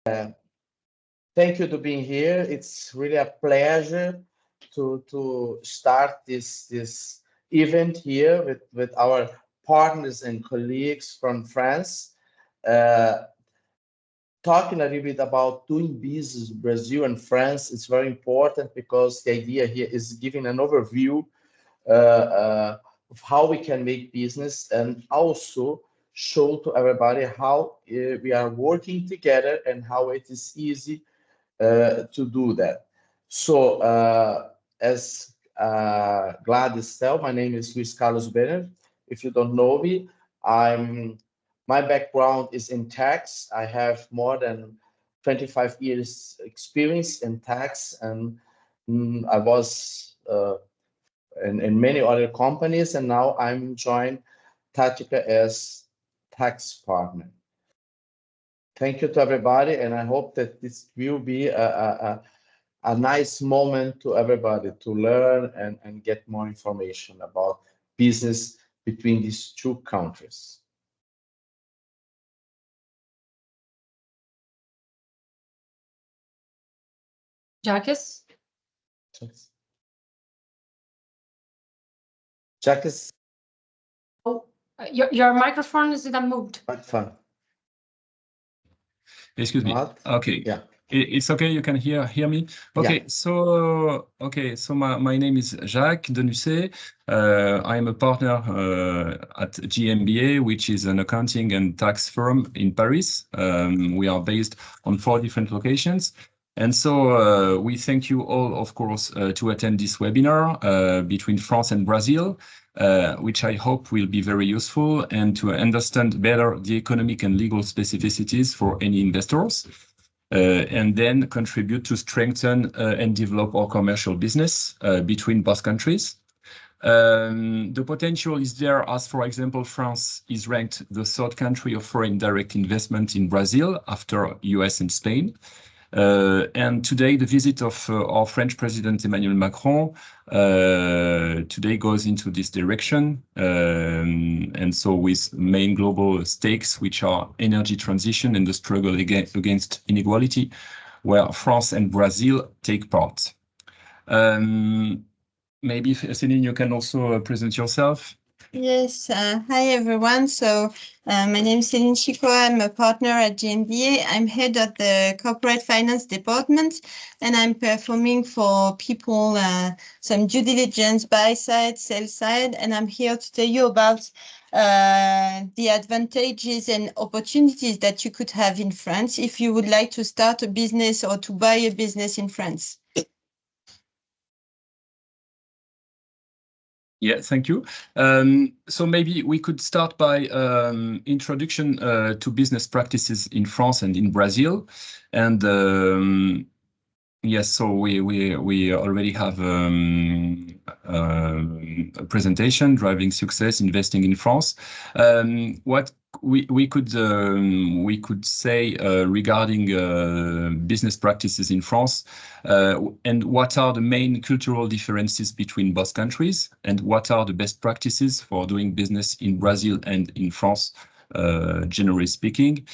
Thank you to being here. It's really a pleasure to start this event here with our partners and colleagues from France, talking a little bit about doing business in Brazil and France. It's very important because the idea here is giving an overview of how we can make business and also show to everybody how we are working together and how it is easy to do that. So, as Gladys said, my name is Luis Carlos Benner. If you don't know me, my background is in tax. I have more than 25 years experience in tax, and I was in many other companies, and now I'm joined TATICCA as tax partner. Thank you to everybody, and I hope that this will be a nice moment to everybody to learn and get more information about business between these two countries. Jacques? Oh, your microphone is unmoved. Fine. Excuse me. Okay. Yeah. It's okay. You can hear me. Okay. Yeah. So my name is Jacques Denusset. I am a partner at GmbH, which is an accounting and tax firm in Paris. We are based on 4 different locations. And so we thank you all, of course, to attend this webinar between France and Brazil, which I hope will be very useful and to understand better the economic and legal specificities for any investors, and then contribute to strengthen and develop our commercial business between both countries. The potential is there as, for example, France is ranked the 3rd country of foreign direct investment in Brazil after US and Spain. And today, the visit of our French President Emmanuel Macron today goes into this direction. And so with main global stakes, which are energy transition and the struggle against inequality, where France and Brazil take part. Maybe, Céline, you can also present yourself. Yes, hi everyone. So my name is Céline Chico. I'm a partner at GmbH. I'm head of the corporate finance department, and I'm performing for people some due diligence, buy side, sell side, and I'm here to tell you about the advantages and opportunities that you could have in France if you would like to start a business or to buy a business in France. Yeah, thank you. So maybe we could start by introduction to business practices in France and in Brazil. And yes, so we already have a presentation, Driving Success, Investing in France. What we could say regarding business practices in France, and what are the main cultural differences between both countries, and what are the best practices for doing business in Brazil and in France, generally speaking.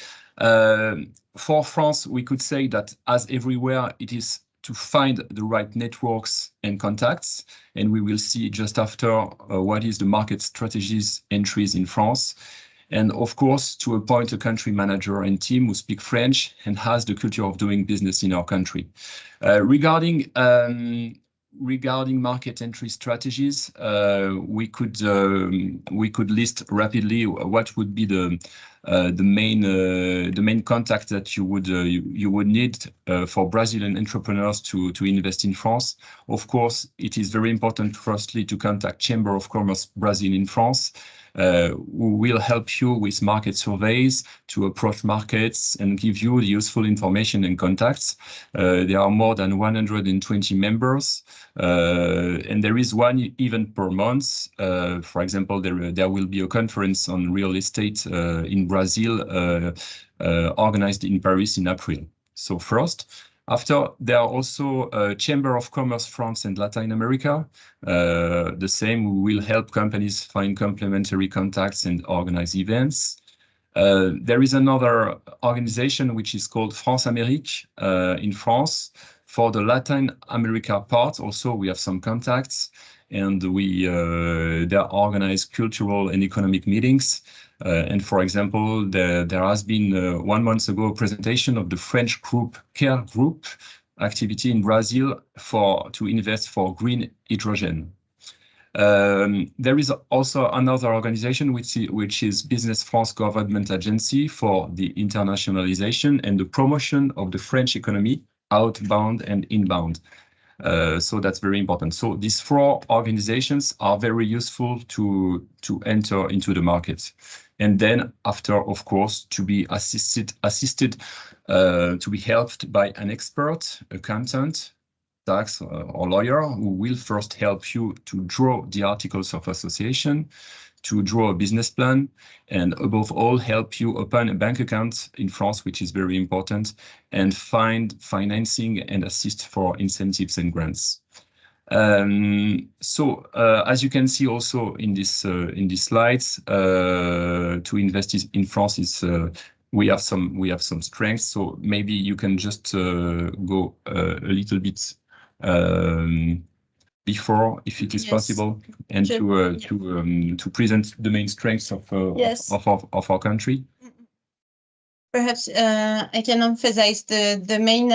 For France, we could say that as everywhere, it is to find the right networks and contacts, and we will see just after what is the market strategies entries in France. And of course, to appoint a country manager and team who speak French and has the culture of doing business in our country. Regarding market entry strategies, we could list rapidly what would be the main contact that you would need for Brazilian entrepreneurs to invest in France. Of course, it is very important, firstly, to contact Chamber of Commerce Brazil in France, who will help you with market surveys to approach markets and give you the useful information and contacts. There are more than 120 members, and there is one event per month. For example, there will be a conference on real estate in Brazil organized in Paris in April. So first. After, there are also Chamber of Commerce France and Latin America. The same will help companies find complementary contacts and organize events. There is another organization which is called France Amérique in France. For the Latin America part, also we have some contacts, and they organize cultural and economic meetings. And for example, there has been 1 month ago a presentation of the French group Quer group activity in Brazil to invest for green hydrogen. There is also another organization which is Business France Government Agency for the internationalization and the promotion of the French economy, outbound and inbound. So that's very important. So these 4 organizations are very useful to enter into the market. And then after, of course, to be assisted to be helped by an expert, accountant, tax or lawyer, who will first help you to draw the articles of association, to draw a business plan, and above all, help you open a bank account in France, which is very important, and find financing and assist for incentives and grants. As you can see also in these slides, to invest in France is we have some strengths. So maybe you can just go a little bit before, if it is possible, and to present the main strengths of our country. Perhaps I can emphasize the main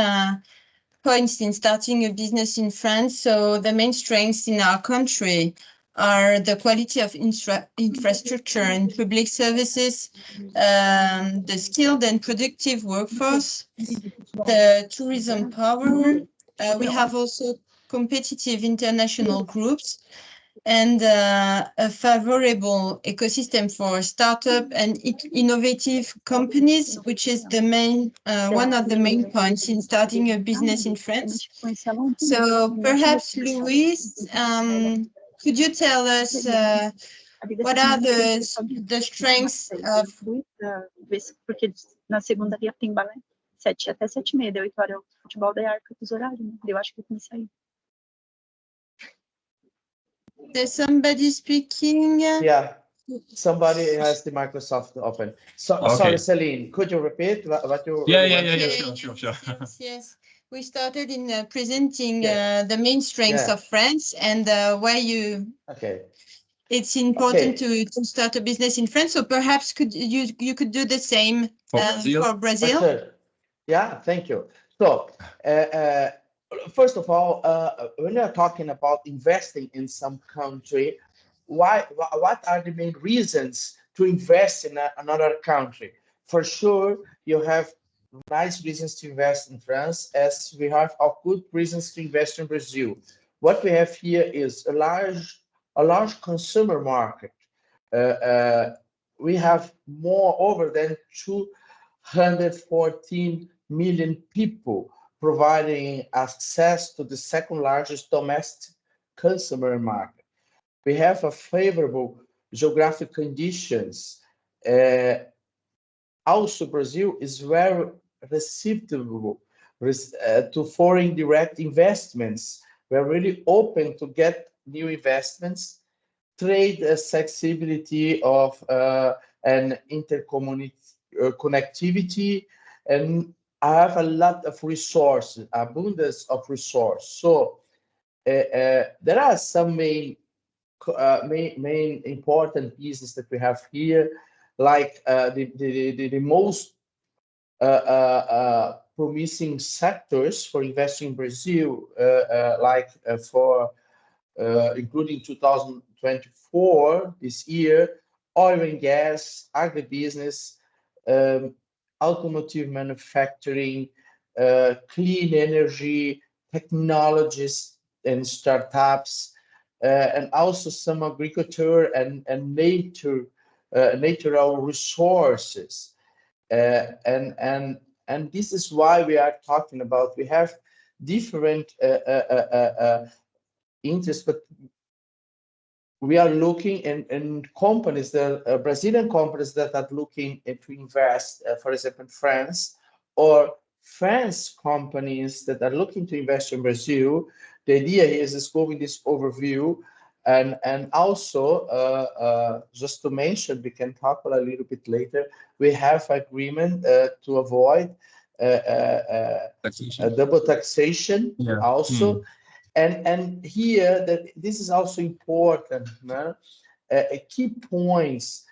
points in starting a business in France. So the main strengths in our country are the quality of infrastructure and public services, the skilled and productive workforce, the tourism power. We have also competitive international groups, and a favorable ecosystem for startup and innovative companies, which is the main one of the main points in starting a business in France. So perhaps, Luis, could you tell us what are the strengths of... Porque na segunda-feira tem balé, 7 até 7h30, deu 8 horas o futebol, daí arca dos horários, né? Eu acho que eu comecei aí. There's somebody speaking. Yeah, somebody has the Microsoft open. So, Okay. Sorry, Celine, could you repeat what you... Yeah, sure. Yes. We started in presenting Yeah. the main strengths of France and where you... Okay. It's important to start a business in France. So perhaps you could do the same for Brazil. Sure. Yeah, thank you. So, first of all, when you're talking about investing in some country, what are the main reasons to invest in another country? For sure, you have nice reasons to invest in France, as we have good reasons to invest in Brazil. What we have here is a large consumer market. We have over than 214 million people, providing access to the second largest domestic consumer market. We have a favorable geographic conditions. Also, Brazil is very receptive to foreign direct investments. We're really open to get new investments, trade accessibility of and interconnectivity, and I have a lot of resources, abundance of resource. So there are some main important pieces that we have here, like the most promising sectors for investing in Brazil, including 2024, this year, oil and gas, agribusiness, automotive manufacturing, clean energy, technologies and startups, and also some agriculture and natural resources. And this is why we are talking about, we have different interests, but we are looking in companies, Brazilian companies that are looking to invest, for example, in France, or French companies that are looking to invest in Brazil. The idea is going this overview And also, just to mention, we can talk a little bit later, we have agreement to avoid double taxation also. And here, that this is also important, key points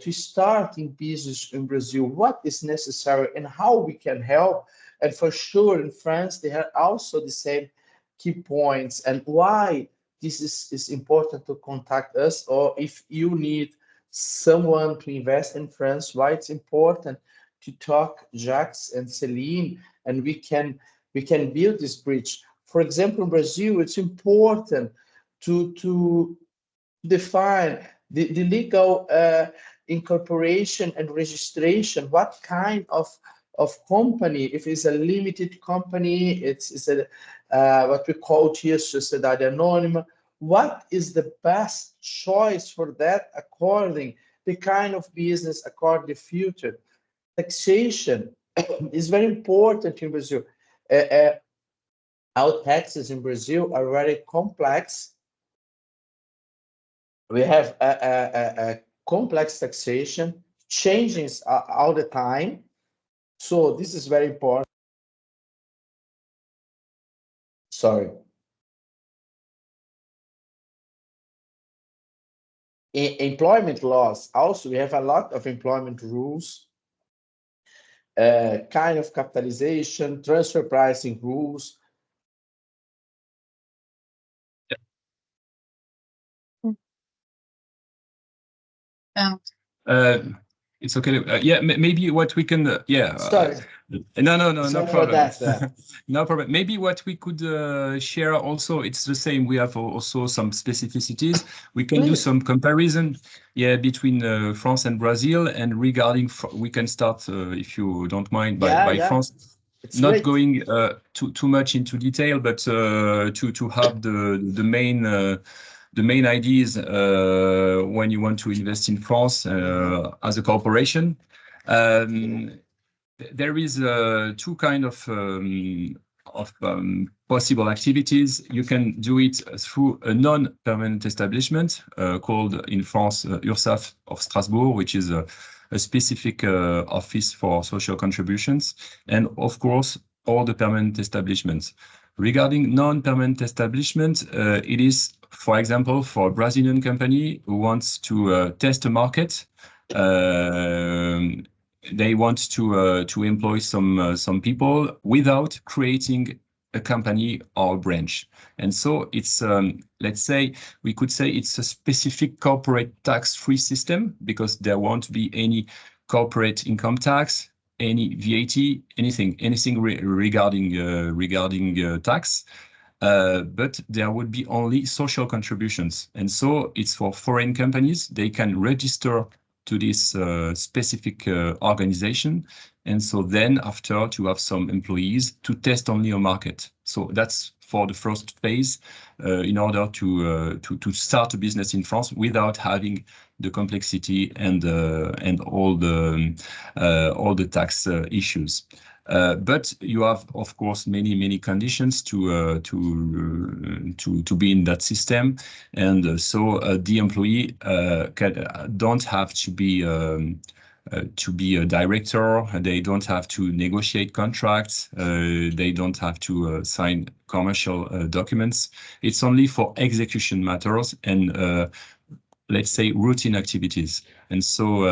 to start in business in Brazil, what is necessary and how we can help. And for sure, in France, they have also the same key points and why this is important to contact us, or if you need someone to invest in France, why it's important to talk Jacques and Celine, and we can build this bridge. For example, in Brazil, it's important to define the legal incorporation and registration. What kind of company? If it's a limited company, it's a what we call here sociedade anônima. What is the best choice for that according the kind of business, according the future? Taxation is very important in Brazil. Our taxes in Brazil are very complex. We have a complex taxation, changes all the time. So this is very important. Sorry. Employment laws, also we have a lot of employment rules, kind of capitalization, transfer pricing rules. It's okay. Yeah, maybe what we can. Sorry. No problem. That. No problem. Maybe what we could share also, it's the same. We have also some specificities. We can do some comparison, between France and Brazil. And regarding, we can start, if you don't mind, by France. It's not great. Going too much into detail, but to have the main ideas when you want to invest in France as a corporation. There is two kind of possible activities. You can do it through a non-permanent establishment called in France URSSAF of Strasbourg, which is a specific office for social contributions, and of course all the permanent establishments. Regarding non-permanent establishment, it is, for example, for a Brazilian company who wants to test a market. They want to employ some people without creating a company or a branch. And so it's, let's say, we could say it's a specific corporate tax-free system, because there won't be any corporate income tax, any VAT, anything regarding tax. But there would be only social contributions. And so it's for foreign companies. They can register to this specific organization. And so then after, to have some employees to test only a market. So that's for the first phase in order to start a business in France without having the complexity and all the tax issues. But you have, of course, many conditions to be in that system, and so the employee don't have to be a director. They don't have to negotiate contracts. They don't have to sign commercial documents. It's only for execution matters and let's say routine activities. And so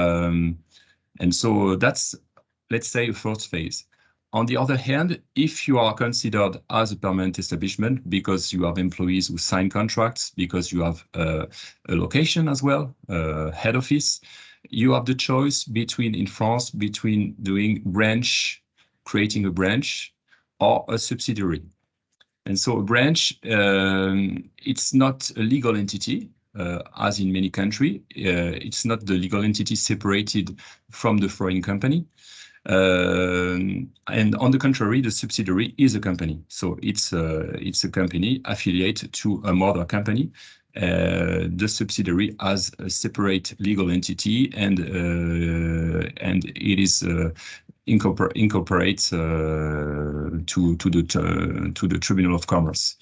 that's, let's say, a first phase. On the other hand, if you are considered as a permanent establishment because you have employees who sign contracts, because you have a location as well, head office, you have the choice in France between doing creating a branch or a subsidiary. And so a branch, it's not a legal entity, as in many countries. It's not the legal entity separated from the foreign company. And on the contrary, the subsidiary is a company. So it's a company affiliate to a mother company. The subsidiary has a separate legal entity, and it is incorporates to the Tribunal of Commerce.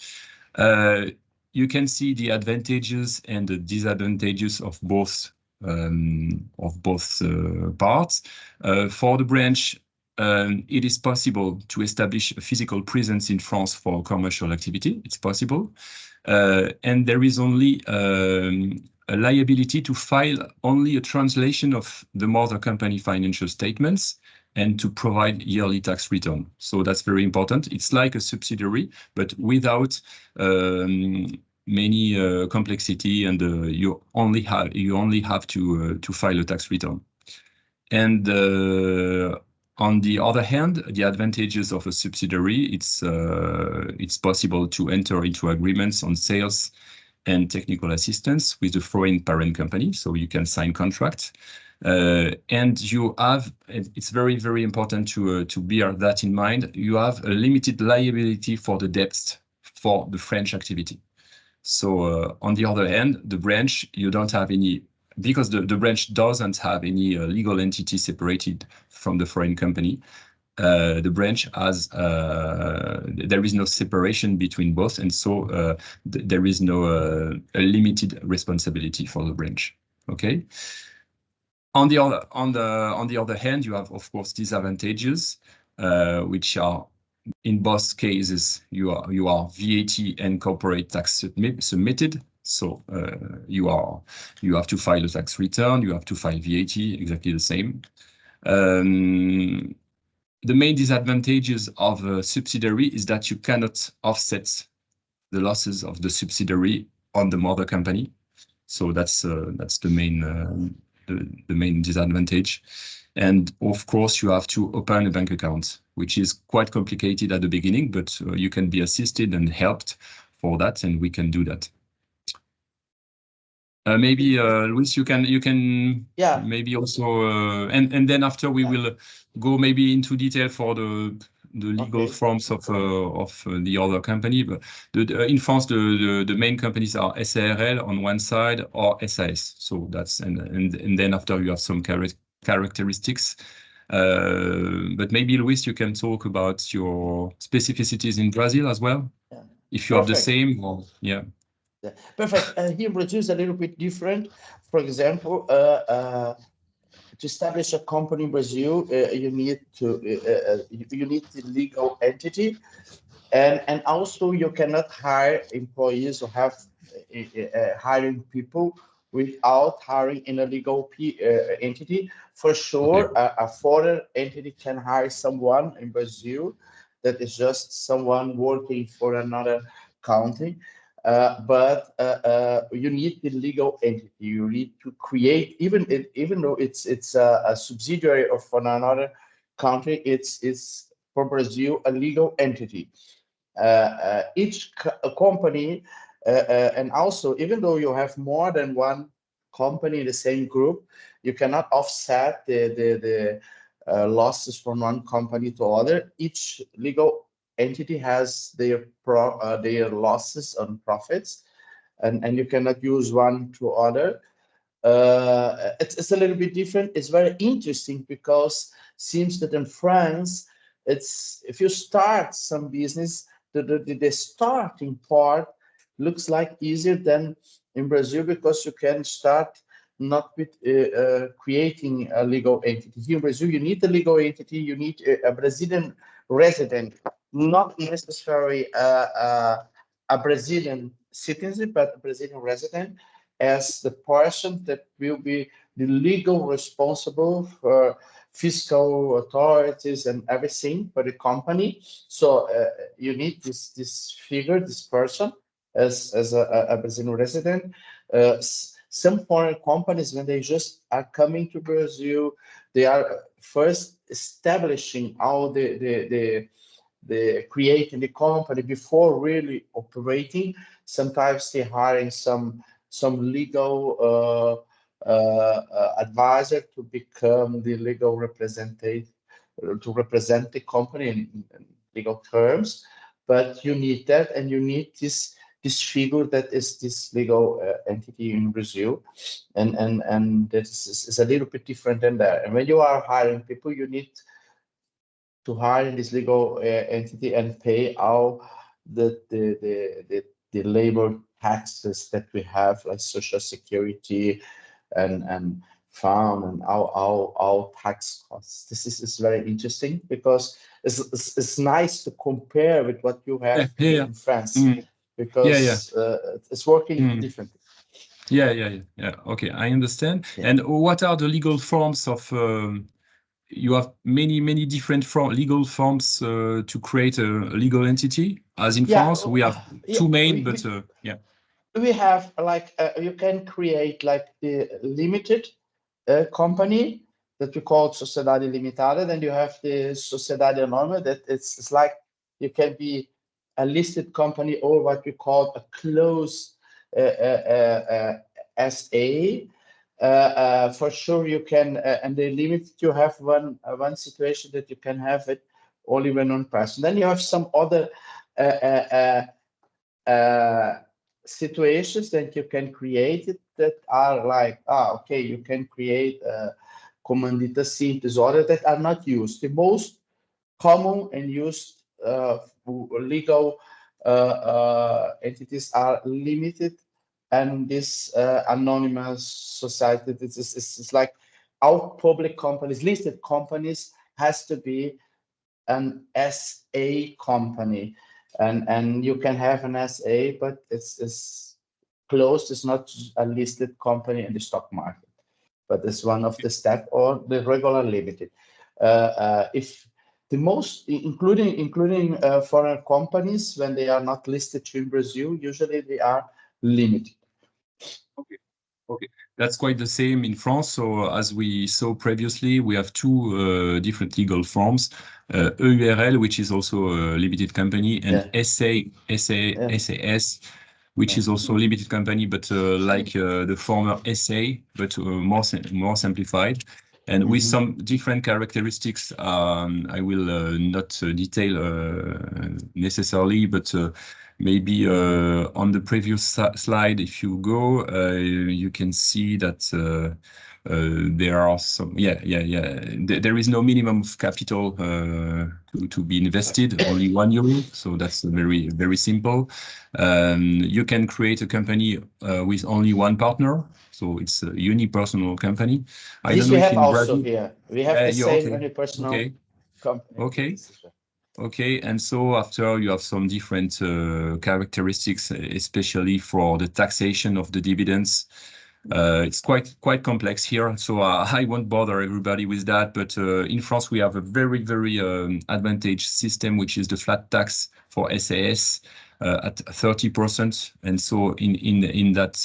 you can see the advantages and the disadvantages of both parts. For the branch, it is possible to establish a physical presence in France for commercial activity. It's possible. And there is only a liability to file only a translation of the mother company financial statements and to provide yearly tax return. So that's very important. It's like a subsidiary, but without many complexity, and you only have to file a tax return. And on the other hand, the advantages of a subsidiary, it's possible to enter into agreements on sales and technical assistance with the foreign parent company, so you can sign contracts. And you have, it's very, very important to bear that in mind, you have a limited liability for the debts for the French activity. So on the other hand, the branch, you don't have any, because the branch doesn't have any legal entity separated from the foreign company. The branch has, there is no separation between both, and so there is no a limited responsibility for the branch. Okay. On the other hand, you have, of course, disadvantages, which are, in both cases, you are VAT and corporate tax submitted. So you have to file a tax return, you have to file VAT, exactly the same. The main disadvantages of a subsidiary is that you cannot offset the losses of the subsidiary on the mother company. So that's the main disadvantage. And of course, you have to open a bank account, which is quite complicated at the beginning, but you can be assisted and helped for that, and we can do that. Maybe Luis, you can maybe also and then after we will go maybe into detail for the legal forms of the other company. But in France, the main companies are SARL on one side or SAS. So that's and then after you have some characteristics. But maybe Luis, you can talk about your specificities in Brazil as well, if you have the same. Or, yeah. Yeah. Perfect. Here in Brazil is a little bit different. For example, to establish a company in Brazil, you need the legal entity, and also you cannot hire employees or have hiring people without hiring in a legal entity. For sure, okay. A foreign entity can hire someone in Brazil that is just someone working for another country. But you need the legal entity. You need to create, even though it's a subsidiary of another country, it's for Brazil a legal entity. Each company, and also even though you have more than one company in the same group, you cannot offset the losses from one company to other. Each legal entity has their losses and profits, and you cannot use one to other. It's a little bit different. It's very interesting because it seems that in France, it's if you start some business, the starting part looks like easier than in Brazil, because you can start not with creating a legal entity. Here in Brazil, you need a legal entity. You need a Brazilian resident, not necessarily a Brazilian citizen, but a Brazilian resident, as the person that will be the legal responsible for fiscal authorities and everything for the company. So you need this figure, this person, as a Brazilian resident. Some foreign companies, when they just are coming to Brazil, they are first establishing all the creating the company before really operating. Sometimes they hiring some legal advisor to become the legal representative, to represent the company in legal terms. But you need that, and you need this figure that is this legal entity in Brazil, and that is a little bit different than that. And when you are hiring people, you need to hire this legal entity and pay all the the labor taxes that we have, like social security and farm and our tax costs. This is very interesting because it's nice to compare with what you have here in France, because it's working differently. Yeah. Okay, I understand. Yeah. And what are the legal forms of? You have many different legal forms to create a legal entity. As in France, we have two main, but yeah. We have like you can create like the limited company that we call Sociedade Limitada, then you have the Sociedade Anônima, that it's like you can be a listed company or what we call a closed SA. For sure you can, and the limit you have one situation that you can have it only when one person. Then you have some other situations that you can create it that are like, okay, you can create comandita simples, or that are not used. The most common and used legal entities are limited, and this anonymous society. It's like our public companies, listed companies, has to be an SA company. And you can have an SA, but it's closed. It's not a listed company in the stock market, but it's one of the steps, or the regular limited. If the most, including foreign companies, when they are not listed in Brazil, usually they are limited. Okay, that's quite the same in France. So as we saw previously, we have two different legal forms, EURL, which is also a limited company, and SAS, which is also a limited company, but like the former SA, but more simplified. And with some different characteristics, I will not detail necessarily, but maybe on the previous slide, if you go, you can see that there are some, there is no minimum of capital to be invested, only €1. So that's very simple. You can create a company with only one partner. So it's a unipersonal company. I don't know if in Brazil, here. We have the same unipersonal company. Okay, and so after you have some different characteristics, especially for the taxation of the dividends. It's quite complex here, so I won't bother everybody with that. But in France, we have a very advantageous system, which is the flat tax for SAS at 30%. And so in that,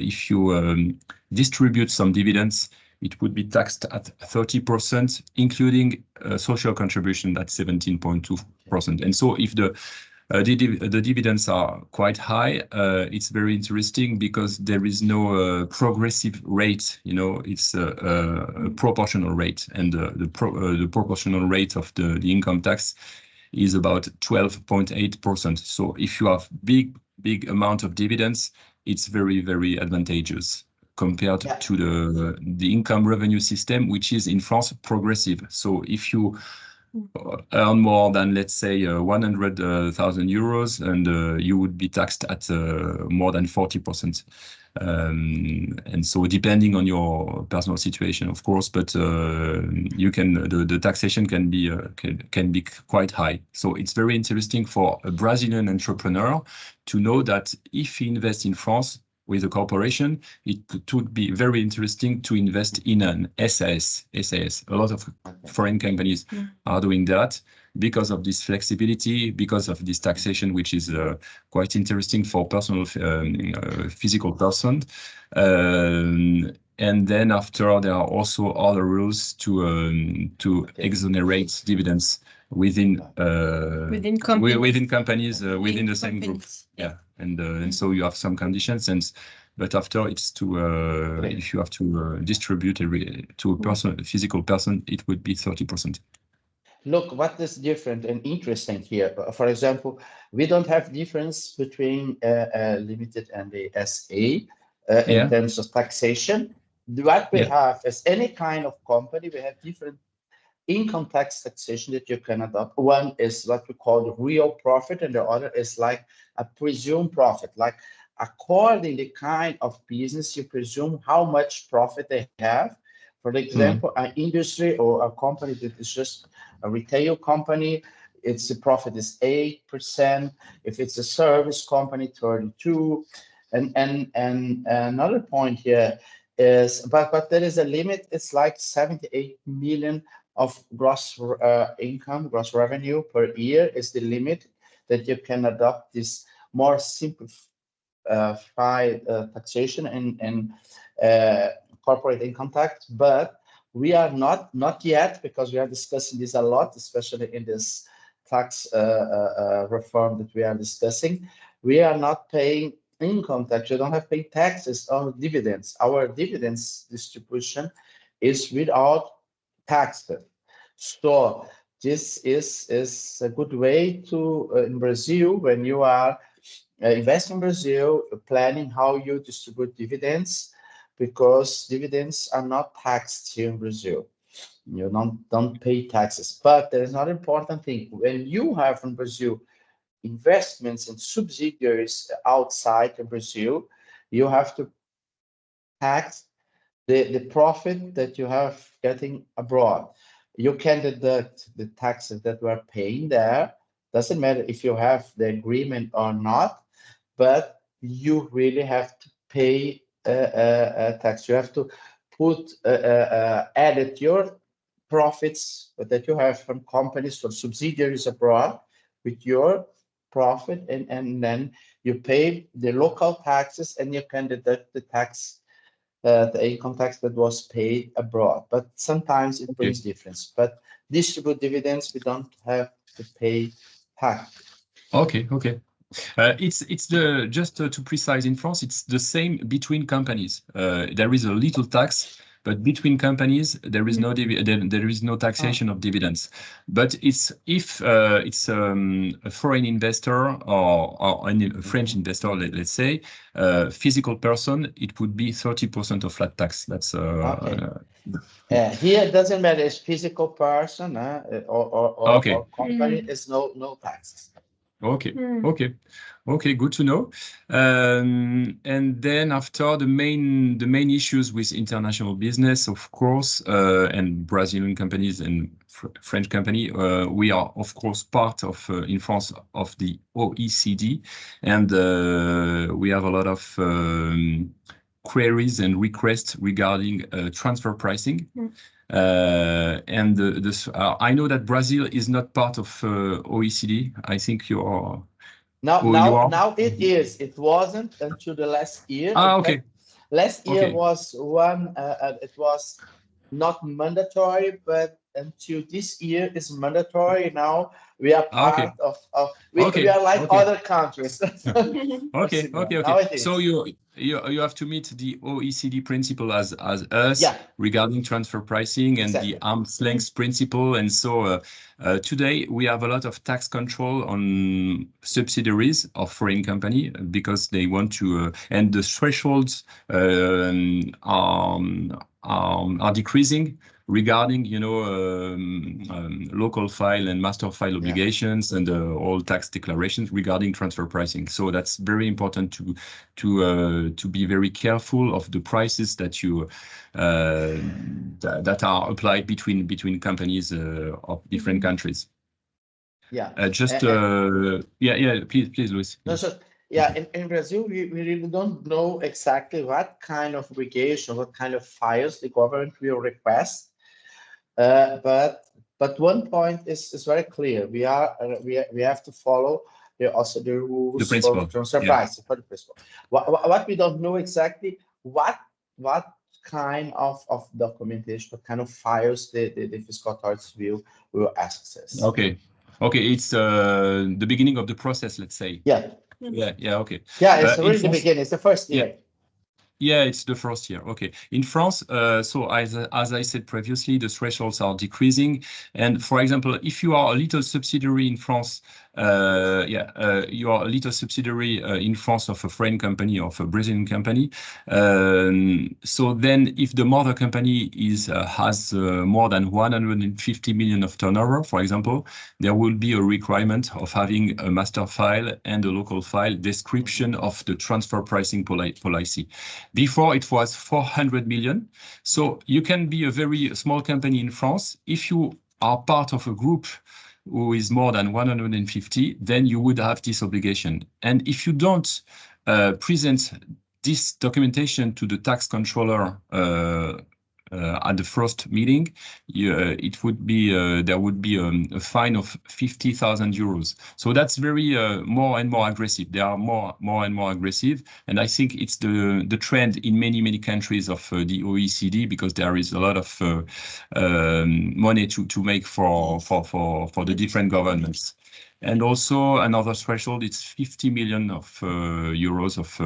if you distribute some dividends, it would be taxed at 30%, including social contribution at 17.2%. And so if the dividends are quite high, it's very interesting because there is no progressive rate. You know, it's a proportional rate, and the proportional rate of the income tax is about 12.8%. So if you have big amount of dividends, it's very advantageous compared to the income revenue system, which is in France progressive. So if you earn more than, let's say, 100,000 euros, and you would be taxed at more than 40%. And so depending on your personal situation, of course, but you can the taxation can be quite high. So it's very interesting for a Brazilian entrepreneur to know that if he invests in France with a corporation, it would be very interesting to invest in an SAS. A lot of foreign companies are doing that because of this flexibility, because of this taxation, which is quite interesting for personal physical person. And then after, there are also other rules to exonerate dividends within companies within the same group. Yeah, and so you have some conditions, but after it's if you have to distribute to a physical person, it would be 30%. Look, what is different and interesting here? For example, we don't have difference between limited and the SA in terms of taxation. What we have is any kind of company, we have different income tax taxation that you can adopt. One is what we call the real profit, and the other is like a presumed profit. Like according the kind of business, you presume how much profit they have. For example, an industry or a company that is just a retail company, its profit is 8%. If it's a service company, 32%. And another point here is, but there is a limit. It's like 78 million of gross income, gross revenue per year is the limit that you can adopt this more simplified taxation and corporate income tax. But we are not yet, because we are discussing this a lot, especially in this tax reform that we are discussing. We are not paying income tax. You don't have to pay taxes on dividends. Our dividends distribution is without taxes. So this is a good way to in Brazil, when you are investing in Brazil, planning how you distribute dividends, because dividends are not taxed here in Brazil. You don't pay taxes. But there is another important thing. When you have in Brazil investments in subsidiaries outside of Brazil, you have to tax the profit that you have getting abroad. You can deduct the taxes that we are paying there. Doesn't matter if you have the agreement or not, but you really have to pay a tax. You have to put added your profits that you have from companies or subsidiaries abroad with your profit, and then you pay the local taxes, and you can deduct the tax, the income tax that was paid abroad. But sometimes it brings difference. But distribute dividends, we don't have to pay tax. Okay. It's the just to precise, in France, it's the same between companies. There is a little tax, but between companies there is no there is no taxation of dividends. But it's if it's a foreign investor or a French investor, let's say, physical person, it would be 30% of flat tax. That's Okay. Here it doesn't matter. It's physical person or company. Is no taxes. Okay, good to know. And then after the main issues with international business, of course, and Brazilian companies and French company, we are of course part of in France of the OECD, and we have a lot of queries and requests regarding transfer pricing. And I know that Brazil is not part of OECD. I think you are. Now it is. It wasn't until the last year. Okay. Last year was one. It was not mandatory, but until this year is mandatory. Now we are part of. We are like other countries. Okay. So you have to meet the OECD principle as us regarding transfer pricing and the arm's length principle. And so today we have a lot of tax control on subsidiaries of foreign company because they want to, and the thresholds are decreasing regarding, local file and master file obligations and all tax declarations regarding transfer pricing. So that's very important to be very careful of the prices that you that are applied between companies of different countries. Please, Luis. No, so in Brazil, we really don't know exactly what kind of obligation, what kind of files the government will request. But one point is very clear. We have to follow also the rules of transfer pricing for the principle. What we don't know exactly what kind of documentation, what kind of files the fiscal authorities will access. Okay, it's the beginning of the process, let's say. Okay. It's really the beginning. It's the first year. Yeah, it's the first year. Okay. In France, so as I said previously, the thresholds are decreasing. And for example, if you are a little subsidiary in France, you are a little subsidiary in France of a foreign company, of a Brazilian company. So then if the mother company has more than 150 million of turnover, for example, there will be a requirement of having a master file and a local file description of the transfer pricing policy. Before it was 400 million. So you can be a very small company in France. If you are part of a group who is more than 150, then you would have this obligation. And if you don't present this documentation to the tax controller at the first meeting, it would be there would be a fine of 50,000 euros. So that's very more and more aggressive. They are more and more aggressive, and I think it's the trend in many countries of the OECD, because there is a lot of money to make for the different governments. And also another threshold, it's 50 million of euros of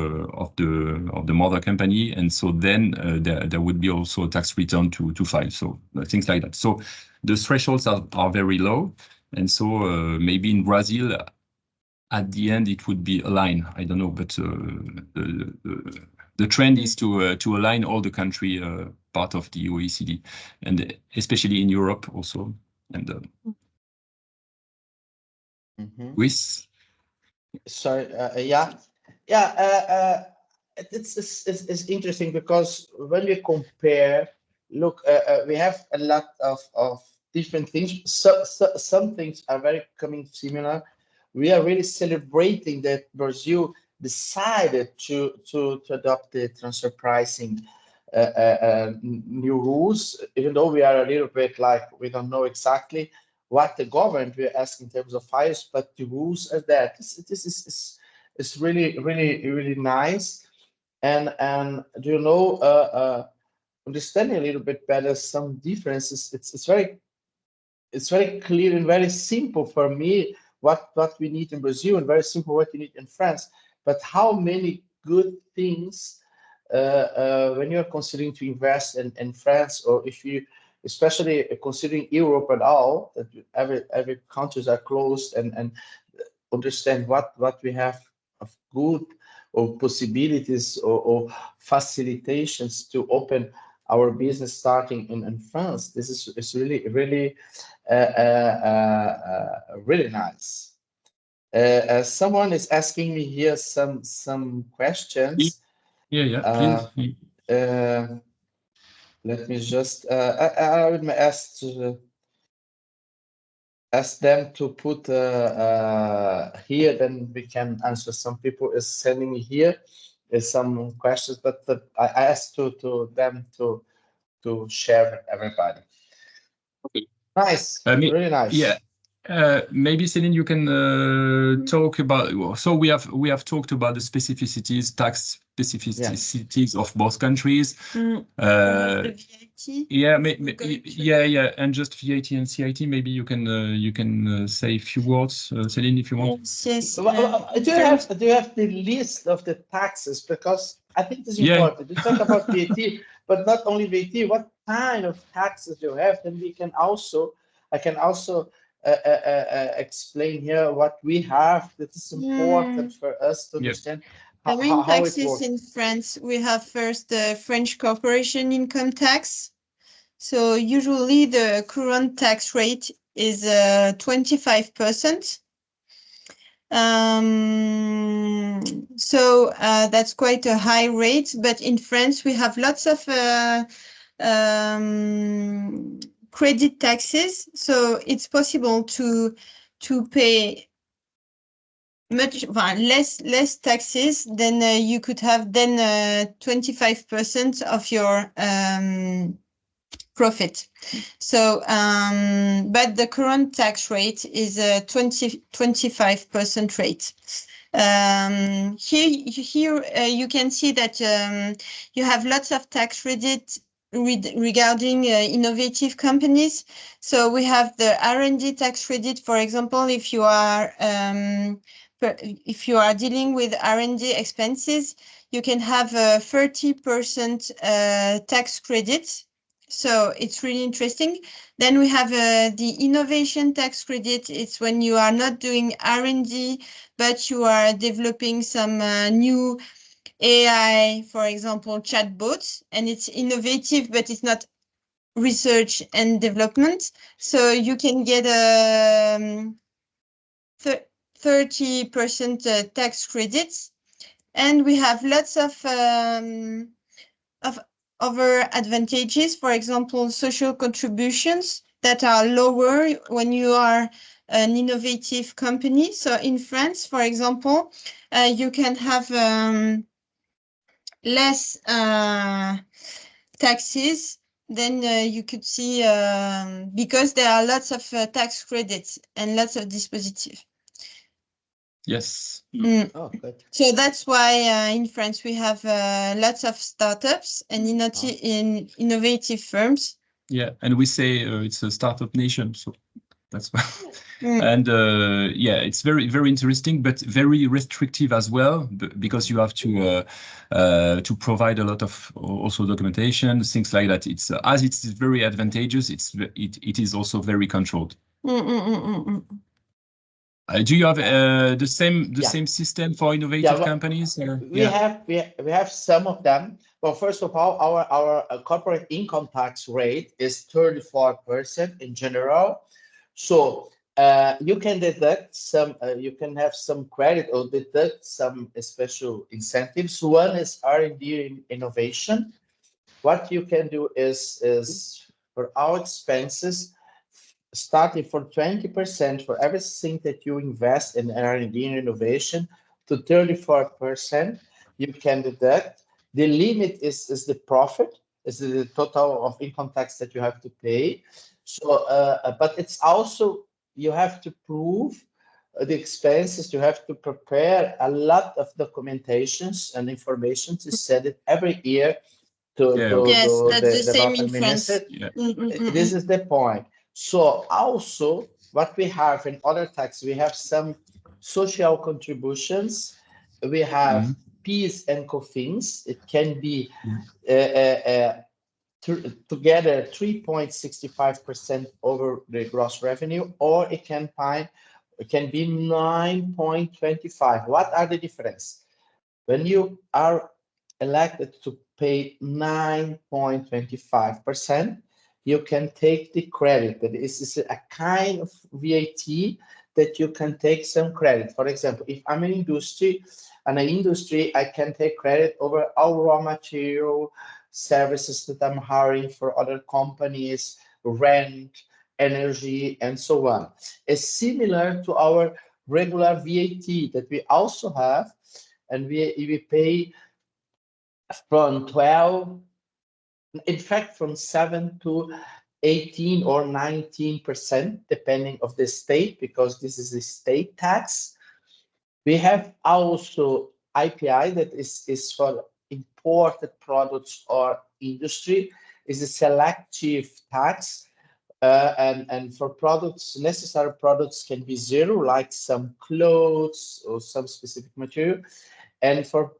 the mother company, and so then there would be also a tax return to file. So things like that. So the thresholds are very low, and so maybe in Brazil, at the end it would be aligned. I don't know, but the trend is to align all the country part of the OECD, and especially in Europe also. And with Sorry, it's interesting because when we compare, look, we have a lot of different things. So some things are very coming similar. We are really celebrating that Brazil decided to adopt the transfer pricing new rules, even though we are a little bit like we don't know exactly what the government will ask in terms of files, but the rules are that. This is really nice, and do you know, understanding a little bit better some differences. It's very clear and very simple for me what we need in Brazil, and very simple what you need in France. But how many good things when you are considering to invest in France, or if you especially considering Europe and all, that every countries are closed, and understand what we have of good or possibilities or facilitations to open our business starting in France. This is really nice. Someone is asking me here some questions. Please. Let me just I would ask them to put here, then we can answer. Some people is sending me here some questions, but I asked to them to share with everybody. Okay. Nice, really nice. Yeah. Maybe Céline, you can talk about. So we have talked about the specificities, tax specificities of both countries. The VAT. Yeah, and just VAT and CIT. Maybe you can say a few words, Céline, if you want. Yes. Do you have the list of the taxes? Because I think it's important. You talk about VAT, but not only VAT. What kind of taxes you have? Then I can also explain here what we have. That is important for us to understand how taxes it works. in France, we have first the French corporation income tax. So usually the current tax rate is 25%. So that's quite a high rate, but in France we have lots of credit taxes, so it's possible to pay much less taxes than you could have 25% of your profit. So but the current tax rate is a 25% rate. Here you can see that you have lots of tax credit regarding innovative companies. So we have the R&D tax credit, for example, if you are dealing with R&D expenses, you can have a 30% tax credit So it's really interesting. Then we have the innovation tax credit. It's when you are not doing R&D, but you are developing some new AI, for example, chatbots, and it's innovative, but it's not research and development. So you can get a 30% tax credits. And we have lots of other advantages, for example, social contributions that are lower when you are an innovative company. So in France, for example, you can have less taxes than you could see because there are lots of tax credits and lots of dispositifs. Yes. Oh, good. So that's why in France we have lots of startups and innovative firms. Yeah, and we say it's a startup nation, so that's why. Mm. And yeah, it's very, very interesting, but very restrictive as well, because you have to provide a lot of also documentation, things like that. It's as it's very advantageous, it is also very controlled. Do you have the same system for innovative companies? We have some of them. Well, first of all, our corporate income tax rate is 34% in general. So you can deduct some. You can have some credit or deduct some special incentives. One is R&D and innovation. What you can do is for our expenses, starting from 20% for everything that you invest in R&D and innovation to 34%, you can deduct. The limit is the profit, is the total of income tax that you have to pay. So, but it's also, you have to prove the expenses, you have to prepare a lot of documentations and information to send it every year to that's the same in France. This is the point. So also what we have in other taxes, we have some social contributions. We have PIS and COFINS. It can be together 3.65% over the gross revenue, or it can be 9.25. What are the difference? When you are elected to pay 9.25%, you can take the credit. That is a kind of VAT that you can take some credit. For example, if I'm an industry, I can take credit over all raw material, services that I'm hiring for other companies, rent, energy, and so on. It's similar to our regular VAT that we also have, and we pay from 12, in fact, from 7 to 18 or 19%, depending of the state, because this is a state tax. We have also IPI that is for imported products or industry, is a selective tax. And for products, necessary products can be zero, like some clothes or some specific material. And for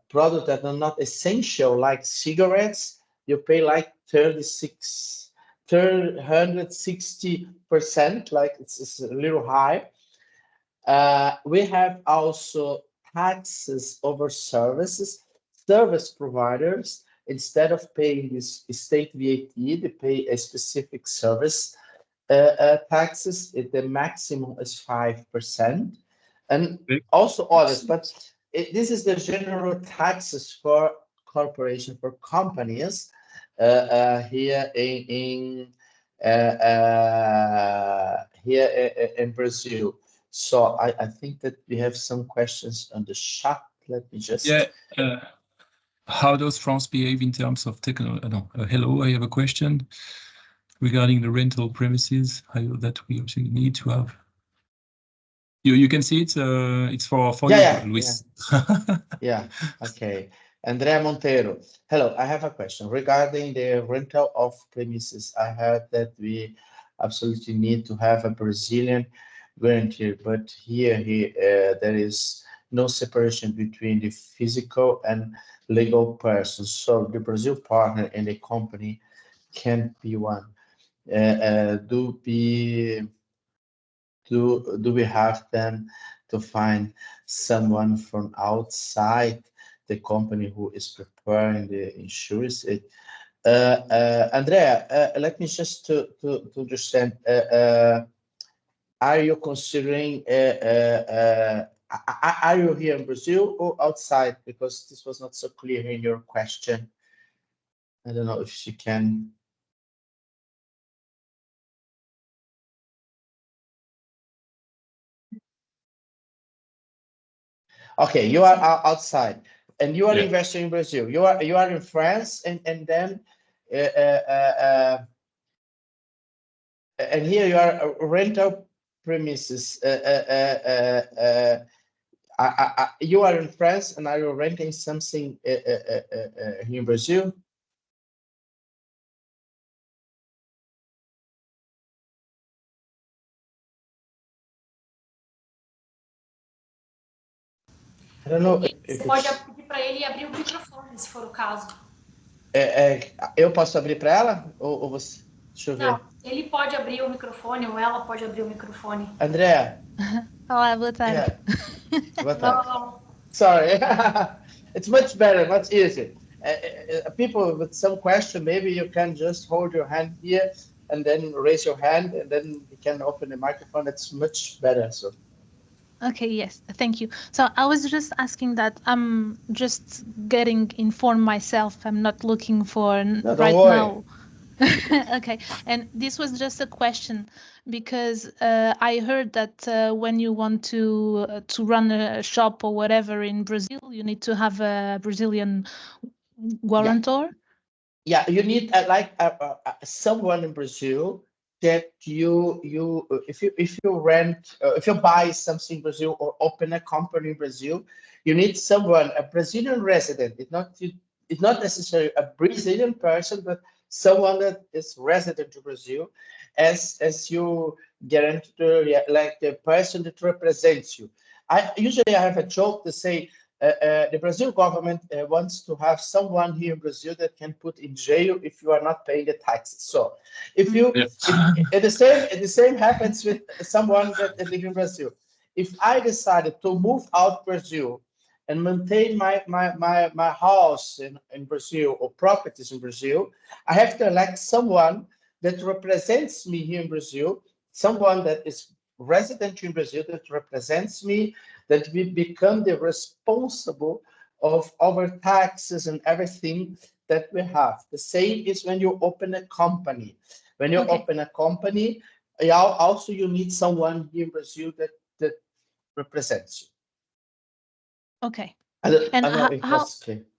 products that are not essential, like cigarettes, you pay like 360%, like it's a little high. We have also taxes over services. Service providers, instead of paying this state VAT, they pay a specific service taxes. The maximum is 5%, and also others. But this is the general taxes for corporation, for companies here in Brazil. So I think that we have some questions on the chat. Let me just how does France behave in terms of technology? Hello, I have a question regarding the rental premises that we actually need to have. You can see it. It's for you, Luis. Yeah. Okay. Andrea Monteiro. Hello, I have a question regarding the rental of premises. I heard that we absolutely need to have a Brazilian guarantee, but here there is no separation between the physical and legal persons. So the Brazil partner and the company can be one. Do we have then to find someone from outside the company who is preparing the insurance? Andrea, let me just to understand. Are you considering? Are you here in Brazil or outside? Because this was not so clear in your question. I don't know if she can. Okay, you are outside, and you are investing in Brazil. You are in France, and then and here you are rental premises. You are in France, and are you renting something here in Brazil? I don't know. Você pode pedir para ele abrir o microfone, se for o caso. Eu posso abrir para ela? Ou você? Deixa eu ver. Não, ele pode abrir o microfone ou ela pode abrir o microfone. Andrea. Olá, boa tarde. Yeah. Boa tarde. Não. Sorry. It's much better, much easier. People with some question, maybe you can just hold your hand here and then raise your hand, and then you can open the microphone. It's much better. So. Okay, yes, thank you. So I was just asking that I'm just getting informed myself. I'm not looking for right now. Okay, and this was just a question because I heard that when you want to run a shop or whatever in Brazil, you need to have a Brazilian guarantor. Yeah, you need someone in Brazil that if you buy something in Brazil or open a company in Brazil, you need someone, a Brazilian resident. It's not necessarily a Brazilian person, but someone that is resident to Brazil, as you guarantor, like the person that represents you. I usually have a joke to say the Brazil government wants to have someone here in Brazil that can put in jail if you are not paying the taxes. So if you, the same happens with someone that lives in Brazil. If I decided to move out Brazil and maintain my house in Brazil or properties in Brazil, I have to elect someone that represents me here in Brazil, someone that is resident in Brazil that represents me, that we become the responsible of our taxes and everything that we have. The same is when you open a company. When you open a company, also you need someone here in Brazil that represents you. Okay. And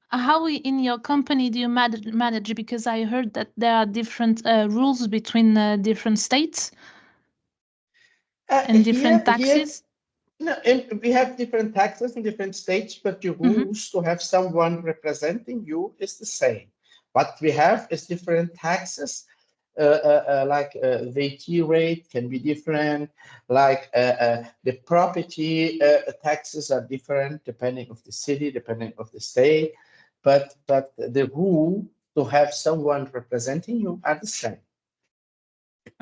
how in your company do you manage? Because I heard that there are different rules between different states and different taxes. No, and we have different taxes in different states, but the rules to have someone representing you is the same. What we have is different taxes, like VAT rate can be different, like the property taxes are different depending of the city, depending of the state, but the rule to have someone representing you are the same.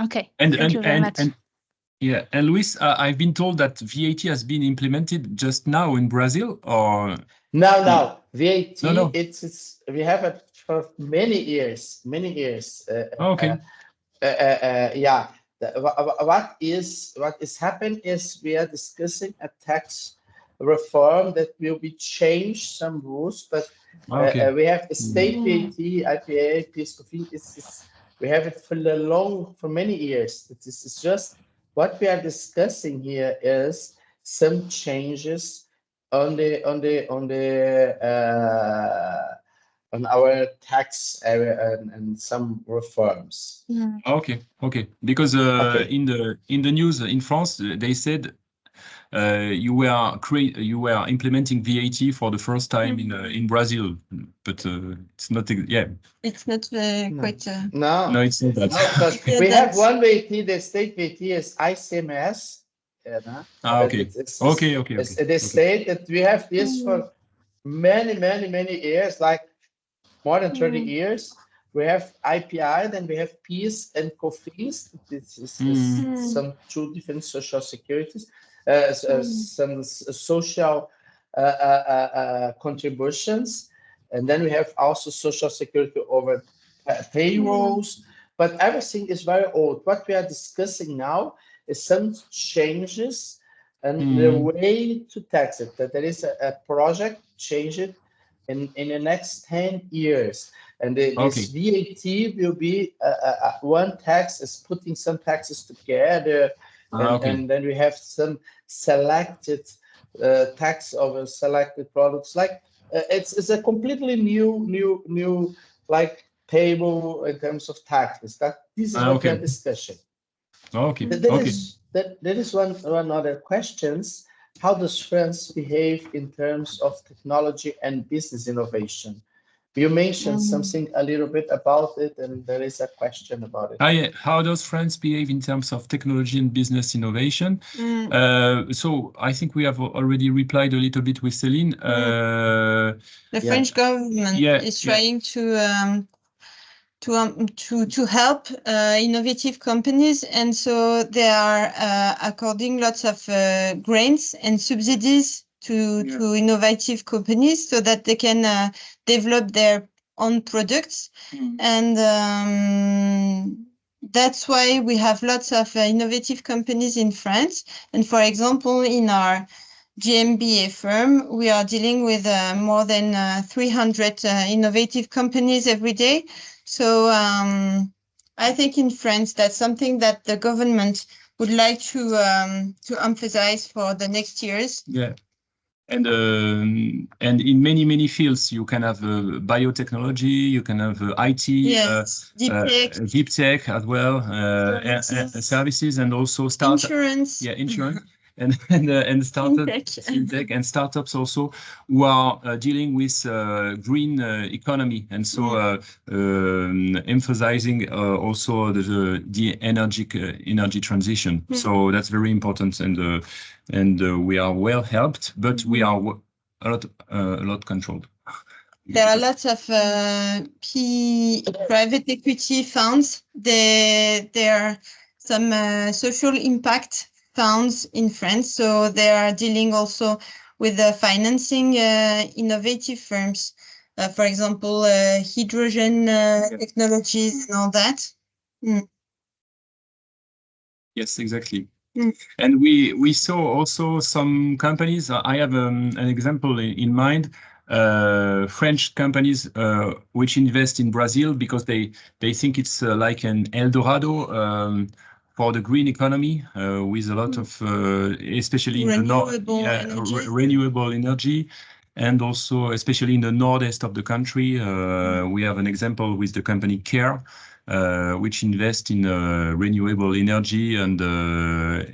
Okay, thank you very much. Yeah, and Luis, I've been told that VAT has been implemented just now in Brazil, or no VAT. No. It's we have it for many years. Okay. Yeah. What is happening is we are discussing a tax reform that will be changed some rules, but we have the state VAT, IPA, PIS/COFINS. We have it for many years. This is just. What we are discussing here is some changes on our tax area and some reforms. Okay. Because in the news in France, they said you were implementing VAT for the first time in Brazil, but it's not. It's not quite. No, it's not that. No, because we have one VAT. The state VAT is ICMS, Okay. They state that we have this for many years, like more than 30 years. We have IPI, then we have PIS and COFINS. This is some two different social securities, some social contributions, and then we have also social security over payrolls. But everything is very old. What we are discussing now is some changes and the way to tax it. That there is a project change it in the next 10 years. And this VAT will be one tax is putting some taxes together, and then we have some selected tax over selected products. Like it's a completely new like table in terms of taxes. This is what we are discussing. Okay. There is one other questions. How does France behave in terms of technology and business innovation? You mentioned something a little bit about it, and there is a question about it. Yeah. How does France behave in terms of technology and business innovation? So I think we have already replied a little bit with Céline. The French government is trying to help innovative companies, and so they are according lots of grants and subsidies to innovative companies so that they can develop their own products. And that's why we have lots of innovative companies in France. And for example, in our GmbH firm, we are dealing with more than 300 innovative companies every day. So I think in France, that's something that the government would like to emphasize for the next years. Yeah. And in many fields, you can have biotechnology, you can have IT, deep tech as well, services, and also startups. Insurance. And startups, fintech, and startups also who are dealing with green economy, and so emphasizing also the energy transition. So that's very important, and we are well helped, but we are a lot controlled. There are lots of private equity funds. There are some social impact funds in France, so they are dealing also with financing innovative firms, for example, hydrogen technologies and all that. Yes, exactly. And we saw also some companies. I have an example in mind. French companies which invest in Brazil because they think it's like an El Dorado for the green economy, with a lot of, especially in renewable energy, and also especially in the northeast of the country. We have an example with the company Quer, which invest in renewable energy and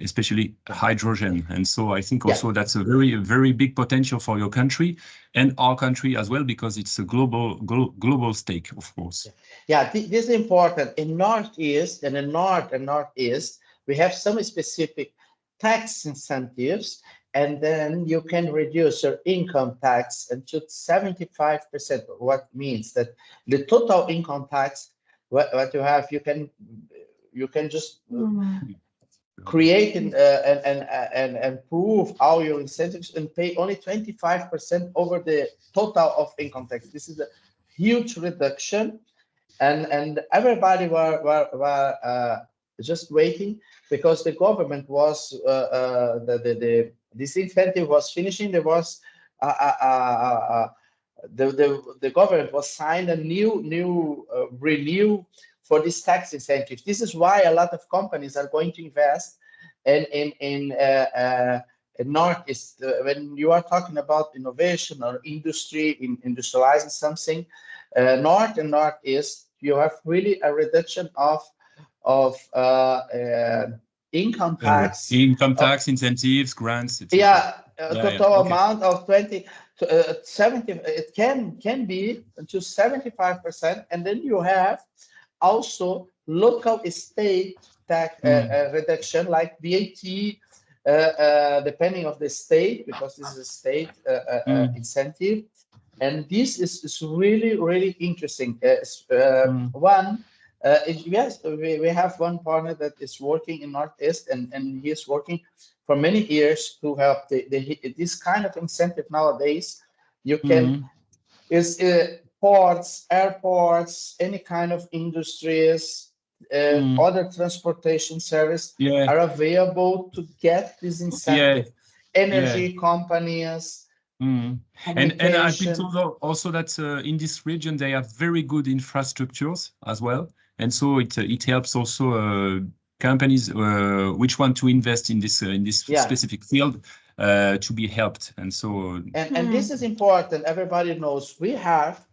especially hydrogen. And so I think also that's a very big potential for your country and our country as well, because it's a global stake, of course. Yeah, this is important. In Northeast and in North and Northeast, we have some specific tax incentives, and then you can reduce your income tax until 75%. What means that the total income tax, what you have, you can just create and prove all your incentives and pay only 25% over the total of income tax. This is a huge reduction, and everybody were just waiting because the government was this incentive was finishing. There was the government was signed a new renew for this tax incentive. This is why a lot of companies are going to invest in Northeast. When you are talking about innovation or industry, in industrializing something, North and Northeast, you have really a reduction of income tax, incentives, grants, etc. Total amount of 20 to 70. It can be to 75%, and then you have also local state tax reduction like VAT, depending on the state, because this is a state incentive. And this is really, really interesting. One, yes, we have one partner that is working in Northeast, and he is working for many years to help this kind of incentive nowadays. You can, ports, airports, any kind of industries, other transportation service are available to get this incentive. Energy companies. And I've been told also that in this region they have very good infrastructures as well, and so it helps also companies which want to invest in this specific field to be helped, and so. And this is important. Everybody knows we have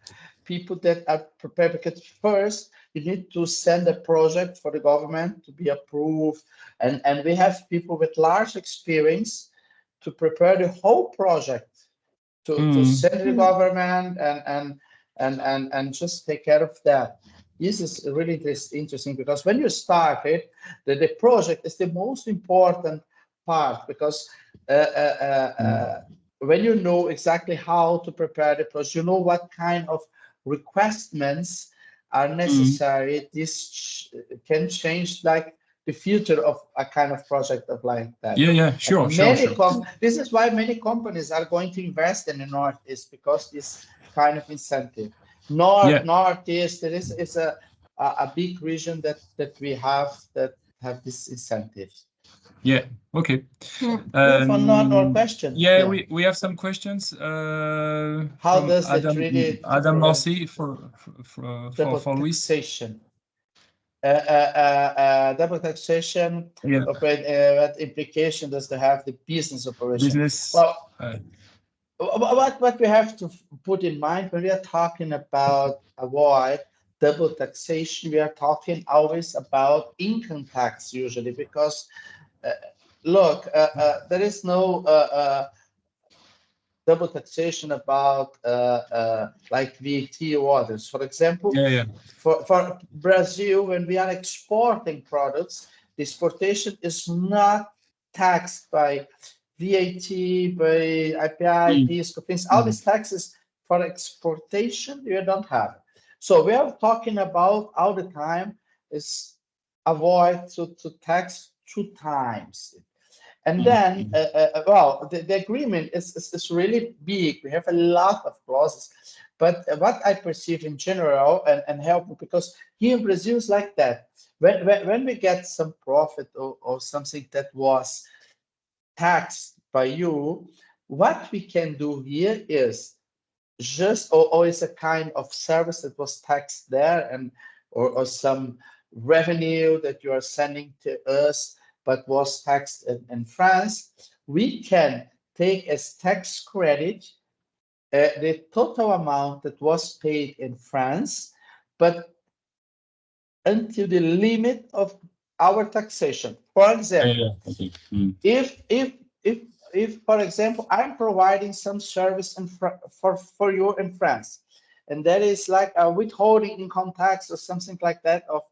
people that are prepared, because first you need to send a project for the government to be approved, and we have people with large experience to prepare the whole project. To send the government and just take care of that. This is really interesting, because when you start it, the project is the most important part, because when you know exactly how to prepare the project, you know what kind of requirements are necessary. This can change like the future of a kind of project of like that. Sure. This is why many companies are going to invest in the Northeast, because this kind of incentive. Northeast, is a big region that we have this incentive. Okay. Another question. We have some questions. How does Adam, it really Adam Marcy for Luis? Taxation. Double taxation. What implication does it have the business operation? Well, what we have to put in mind when we are talking about avoid double taxation, we are talking always about income tax usually, because look, there is no double taxation about like VAT or others. For example, for Brazil, when we are exporting products, the exportation is not taxed by VAT, by IPI, PIS, all these taxes for exportation, you don't have. So we are talking about all the time is avoid to tax 2 times. And then, well, the agreement is really big. We have a lot of clauses. But what I perceive in general, and help, because here in Brazil is like that. When we get some profit or something that was taxed by you, what we can do here is just, or is a kind of service that was taxed there, and or some revenue that you are sending to us but was taxed in France, we can take as tax credit the total amount that was paid in France, but until the limit of our taxation. For example, if for example, I'm providing some service for you in France, and that is like a withholding income tax or something like that of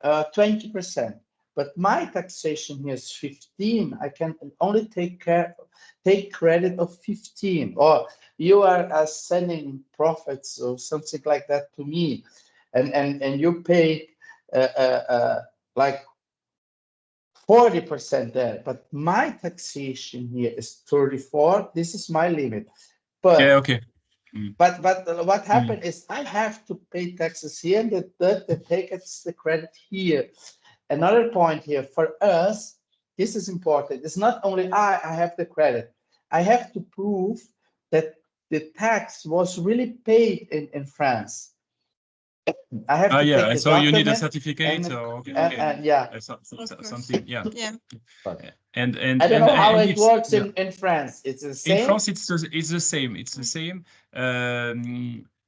20%. But my taxation here is 15. I can only take credit of 15. Or you are sending profits or something like that to me, and you pay like 40% there. But my taxation here is 34. This is my limit. But But what happened is I have to pay taxes here, and the takes the credit here. Another point here for us, this is important. It's not only I have the credit. I have to prove that the tax was really paid in France. I have to take the so you need a document certificate, something, And I don't know how it works in France. It's the same. In France, it's the same. It's the same.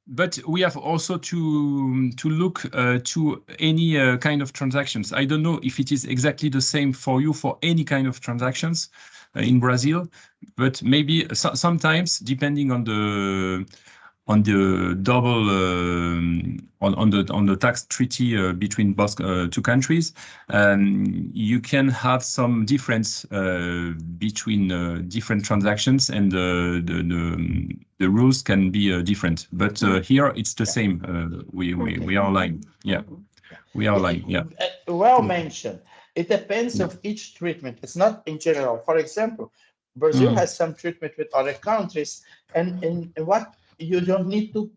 But we have also to look to any kind of transactions. I don't know if it is exactly the same for you for any kind of transactions in Brazil, but maybe sometimes, depending on on the double on the tax treaty between both two countries, you can have some difference between different transactions, and the rules can be different. But here it's the same. We are aligned. Yeah, we are aligned. Yeah. Well mentioned. It depends of each treatment. It's not in general. For example, Brazil has some treatment with other countries, and what you don't need to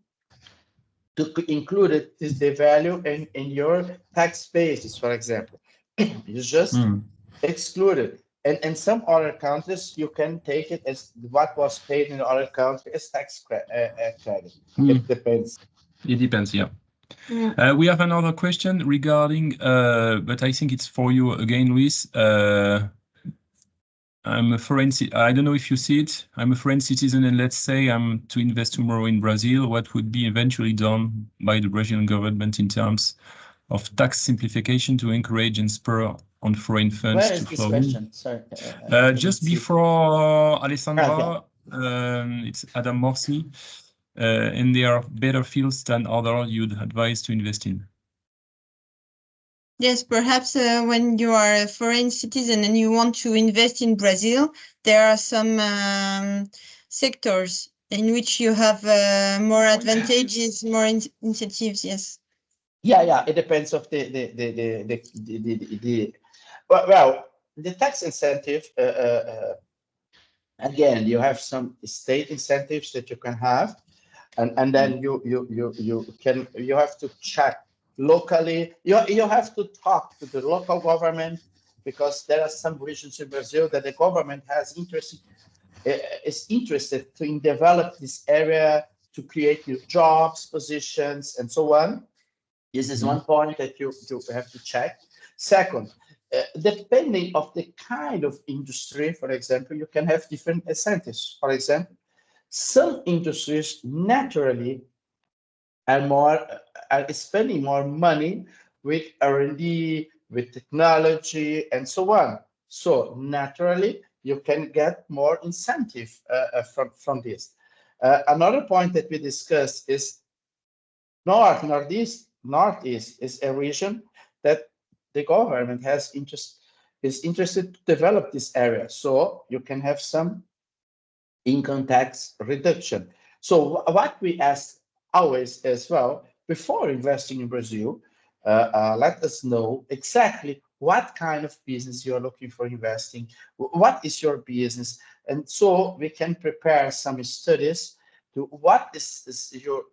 include it is the value in your tax basis, for example. You just exclude it. And in some other countries, you can take it as what was paid in the other country as tax credit. It depends. It depends, yeah. We have another question regarding, but I think it's for you again, Luis. I'm a foreign, I don't know if you see it. I'm a foreign citizen, and let's say I'm to invest tomorrow in Brazil. What would be eventually done by the Brazilian government in terms of tax simplification to encourage and spur on foreign funds to flow? Where is this question? Sorry. Just before Alessandra, it's Adam Morsi, and there are better fields than other you'd advise to invest in. Yes, perhaps when you are a foreign citizen and you want to invest in Brazil, there are some sectors in which you have more advantages, more incentives. Yes. Yeah. It depends of well, the tax incentive. Again, you have some state incentives that you can have, and then you have to check locally. You have to talk to the local government, because there are some regions in Brazil that the government is interested in develop this area, to create new jobs, positions, and so on. This is one point that you have to check. Second, depending of the kind of industry, for example, you can have different incentives. For example, some industries naturally are spending more money with R&D, with technology, and so on. So naturally, you can get more incentive from this. Another point that we discussed is Northeast is a region that the government is interested to develop this area. So you can have some income tax reduction. So what we ask always as well, before investing in Brazil, let us know exactly what kind of business you're looking for investing, what is your business, and so we can prepare some studies to what is your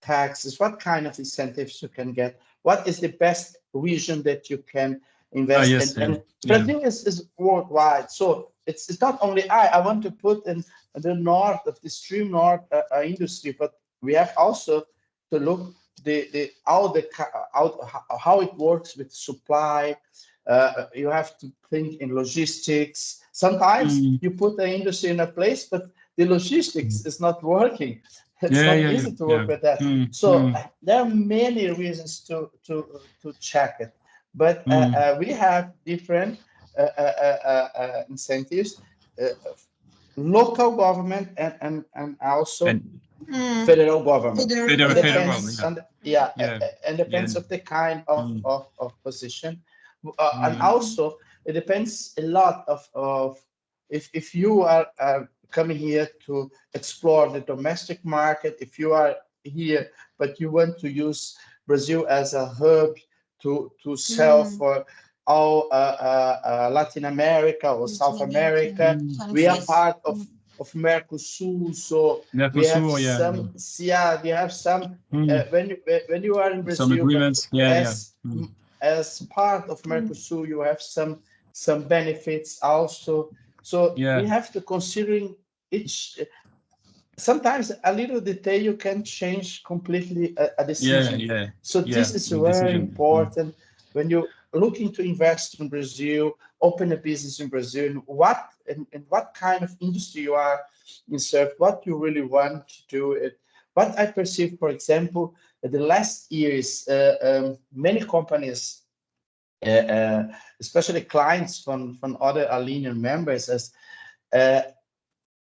taxes, what kind of incentives you can get, what is the best region that you can invest in. And Brazil is worldwide, so it's not only I want to put in the north of the extreme north industry, but we have also to look how it works with supply. You have to think in logistics. Sometimes you put the industry in a place, but the logistics is not working. It's not easy to work with that. So there are many reasons to check it, but we have different incentives, local government and also federal government. And depends of the kind of position, and also it depends a lot of if you are coming here to explore the domestic market, if you are here but you want to use Brazil as a hub to sell for all Latin America or South America, we are part of Mercosur, so we have some when you are in Brazil, some agreements, as part of Mercosur, you have some benefits also. So we have to considering each. Sometimes a little detail you can change completely a decision. So this is very important when you're looking to invest in Brazil, open a business in Brazil, and what kind of industry you are in serve, what you really want to do it. What I perceive, for example, the last years, many companies, especially clients from other Allinial members, as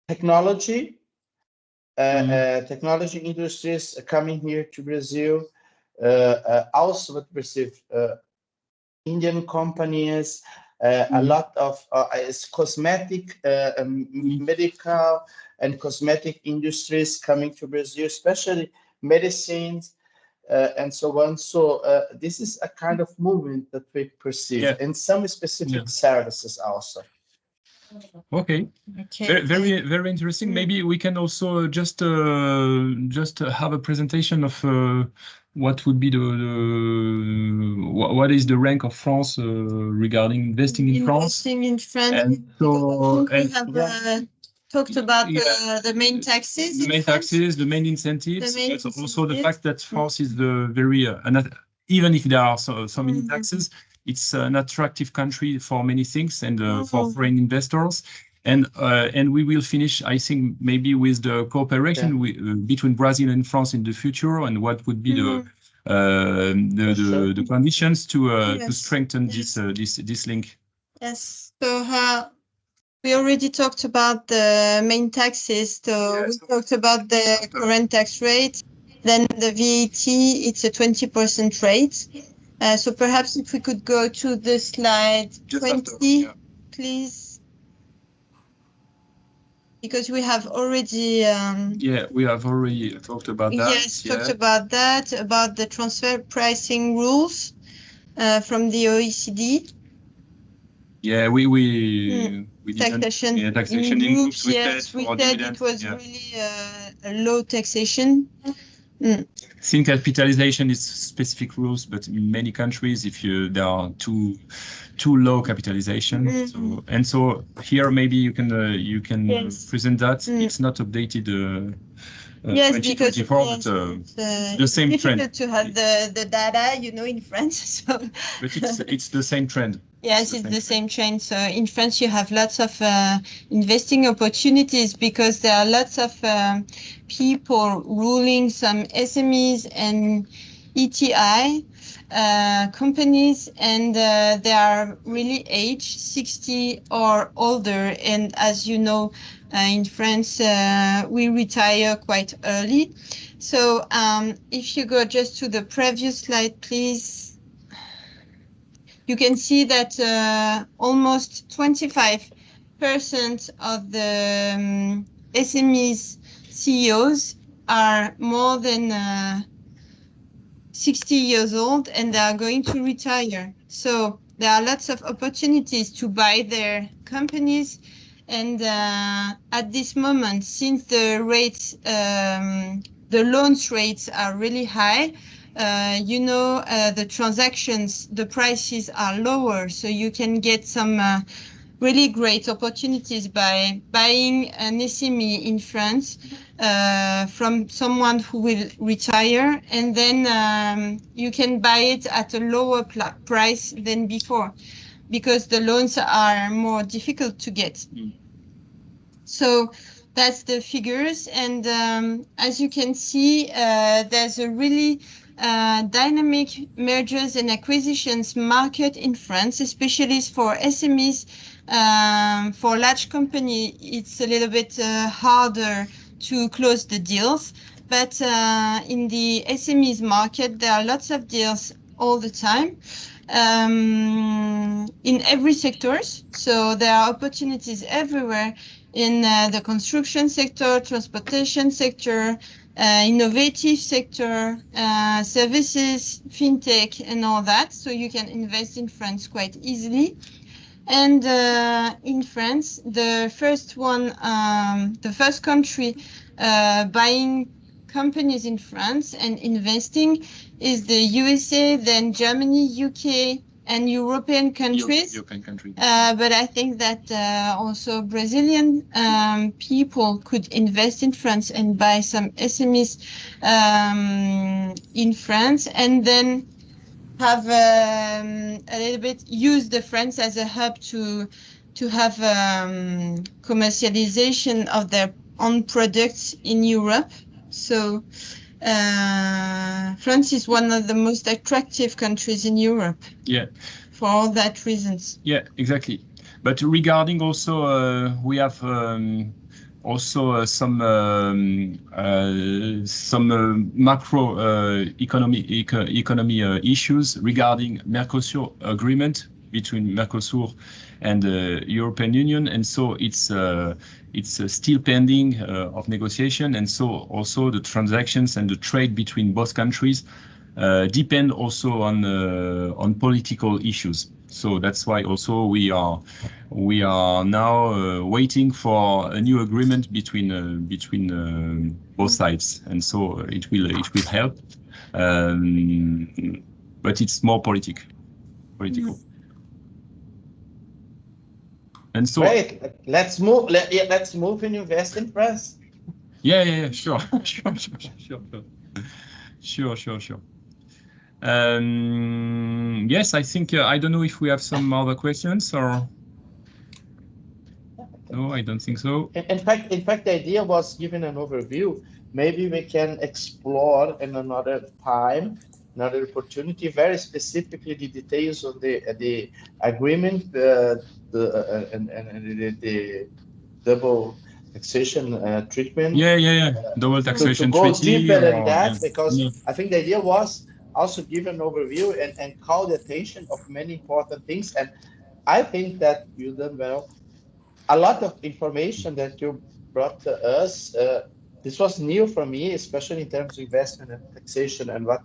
technology, technology industries coming here to Brazil. Also, what we receive Indian companies, a lot of cosmetic, medical, and cosmetic industries coming to Brazil, especially medicines and so on. So this is a kind of movement that we perceive, and some specific services also. Okay. Very, very interesting. Maybe we can also just have a presentation of what would be what is the rank of France regarding investing in France. Investing in France. And so, we have talked about the main taxes. The main incentives. But also the fact that France is the very even if there are so many taxes, it's an attractive country for many things and for foreign investors. And we will finish, I think, maybe with the cooperation between Brazil and France in the future, and what would be the conditions to strengthen this link. Yes. So we already talked about the main taxes. So we talked about the current tax rate. Then the VAT, it's a 20% rate. So perhaps if we could go to the slide 20, please. Because we have already... we have already talked about that. Yes, talked about that, about the transfer pricing rules from the OECD. Yeah, we taxation in groups. We said it was really a low taxation. Think capitalization is specific rules, but in many countries, if there are too low capitalization, so here maybe you can present that. It's not updated. Yes, 2024, because the same trend. It's difficult to have the data, in France. So. But it's the same trend. Yes, it's the same trend. So in France, you have lots of investing opportunities because there are lots of people ruling some SMEs and ETI companies, and they are really aged 60 or older. And as you know, in France, we retire quite early. So if you go just to the previous slide, please. You can see that almost 25% of the SMEs CEOs are more than 60 years old, and they are going to retire. So there are lots of opportunities to buy their companies. And at this moment, since the rates, the loans rates are really high, the transactions, the prices are lower, so you can get some really great opportunities by buying an SME in France from someone who will retire, and then you can buy it at a lower price than before because the loans are more difficult to get. So that's the figures, and as you can see, there's a really dynamic mergers and acquisitions market in France, especially for SMEs. For large company, it's a little bit harder to close the deals, but in the SMEs market, there are lots of deals all the time in every sectors. So there are opportunities everywhere in the construction sector, transportation sector, innovative sector, services, fintech, and all that. So you can invest in France quite easily. And in France, the first country buying companies in France and investing is the USA, then Germany, UK, and European countries. But I think that also Brazilian people could invest in France and buy some SMEs in France, and then have a little bit use the France as a hub to have commercialization of their own products in Europe. So France is one of the most attractive countries in Europe. Yeah. For all that reasons. Yeah, exactly. But regarding also, we have also some macro economy issues regarding Mercosur agreement between Mercosur and the European Union, and so it's still pending of negotiation, and so also the transactions and the trade between both countries depend also on political issues. So that's why also we are now waiting for a new agreement between both sides, and so it will help, but it's more political. And so great. Let's move. Let's move and invest in France. Yeah, sure. Sure. Yes, I think I don't know if we have some other questions or no, I don't think so. In fact, the idea was given an overview. Maybe we can explore in another time, another opportunity, very specifically the details of the agreement, and the double taxation treatment. Yeah. Double taxation to go treaty. deeper than that, because I think the idea was also give an overview and call the attention of many important things. And I think that you done well. A lot of information that you brought to us, this was new for me, especially in terms of investment and taxation and what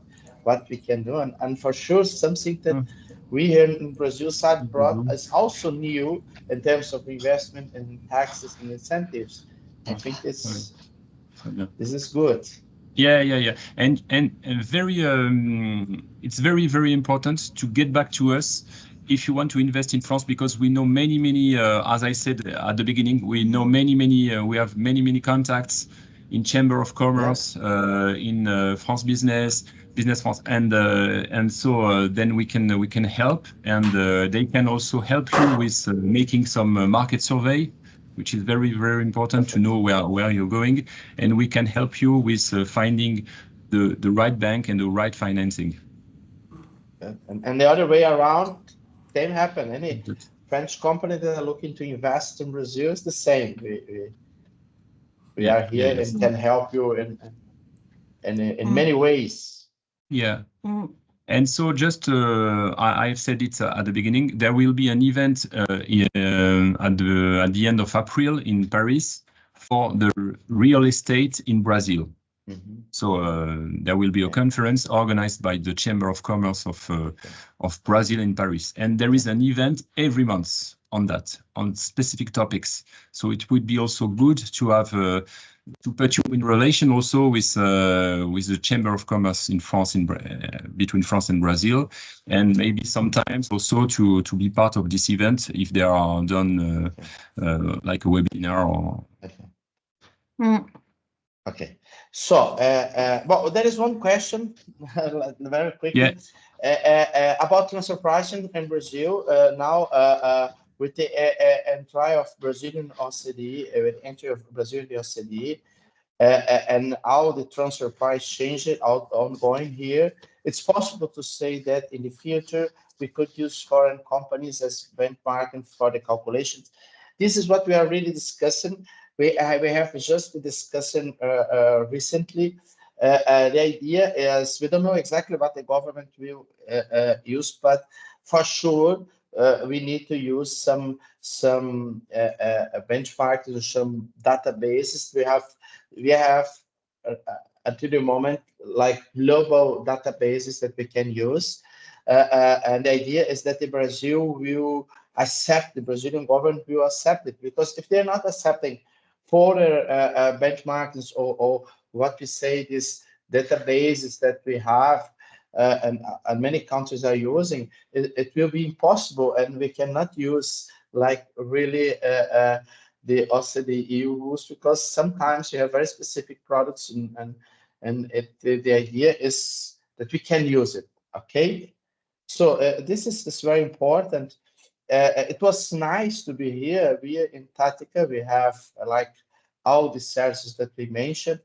we can do. And for sure, something that we here in Brazil side brought is also new in terms of investment and taxes and incentives. I think this is good. Yeah. And very it's very important to get back to us if you want to invest in France, because we know many as I said at the beginning, we know many we have many contacts in Chamber of Commerce, in France Business France, and so then we can help, and they can also help you with making some market survey, which is very important to know where you're going, and we can help you with finding the right bank and the right financing. And the other way around, same happen. Any French company that are looking to invest in Brazil is the same. We are here and can help you in many ways. Yeah. And so just, I've said it at the beginning, there will be an event at the end of April in Paris for the real estate in Brazil. So there will be a conference organized by the Chamber of Commerce of Brazil in Paris. And there is an event every month on specific topics. So it would be also good to have to put you in relation also with the Chamber of Commerce in France, between France and Brazil, and maybe sometimes also to be part of this event if they are done like a webinar or. Okay. So, well, there is one question very quickly about transfer pricing in Brazil now. With the entry of Brazilian OCDE, with entry of Brazil in the OCDE, and how the transfer price changed ongoing here, it's possible to say that in the future we could use foreign companies as benchmarking for the calculations. This is what we are really discussing. We have just been discussing recently. The idea is we don't know exactly what the government will use, but for sure. We need to use some benchmarks or some databases. We have until the moment like global databases that we can use, and the idea is that the Brazilian government will accept it, because if they're not accepting further benchmarks or what we say, these databases that we have. And many countries are using, it will be impossible, and we cannot use like really the OCDE EU rules, because sometimes you have very specific products, and the idea is that we can use it. Okay, so this is very important. It was nice to be here. We are in TATICCA. We have like all the services that we mentioned.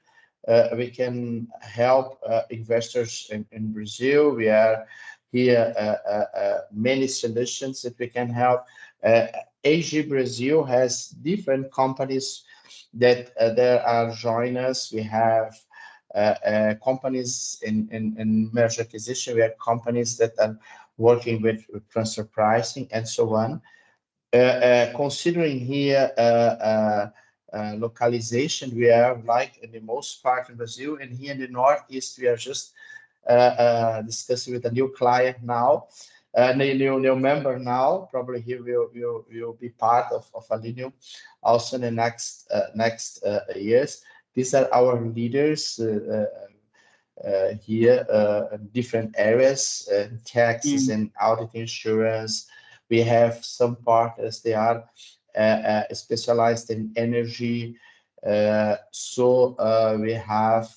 We can help investors in Brazil. We are here many solutions that we can help. AG Brazil has different companies that there are joining us. We have companies in merger acquisition. We have companies that are working with transfer pricing and so on. Considering here localization, we are like in the most part in Brazil, and here in the Northeast, we are just discussing with a new client now, a new member now. Probably he will be part of Allinial also in the next years. These are our leaders here in different areas, taxes and audit insurance. We have some partners, they are specialized in energy. So we have,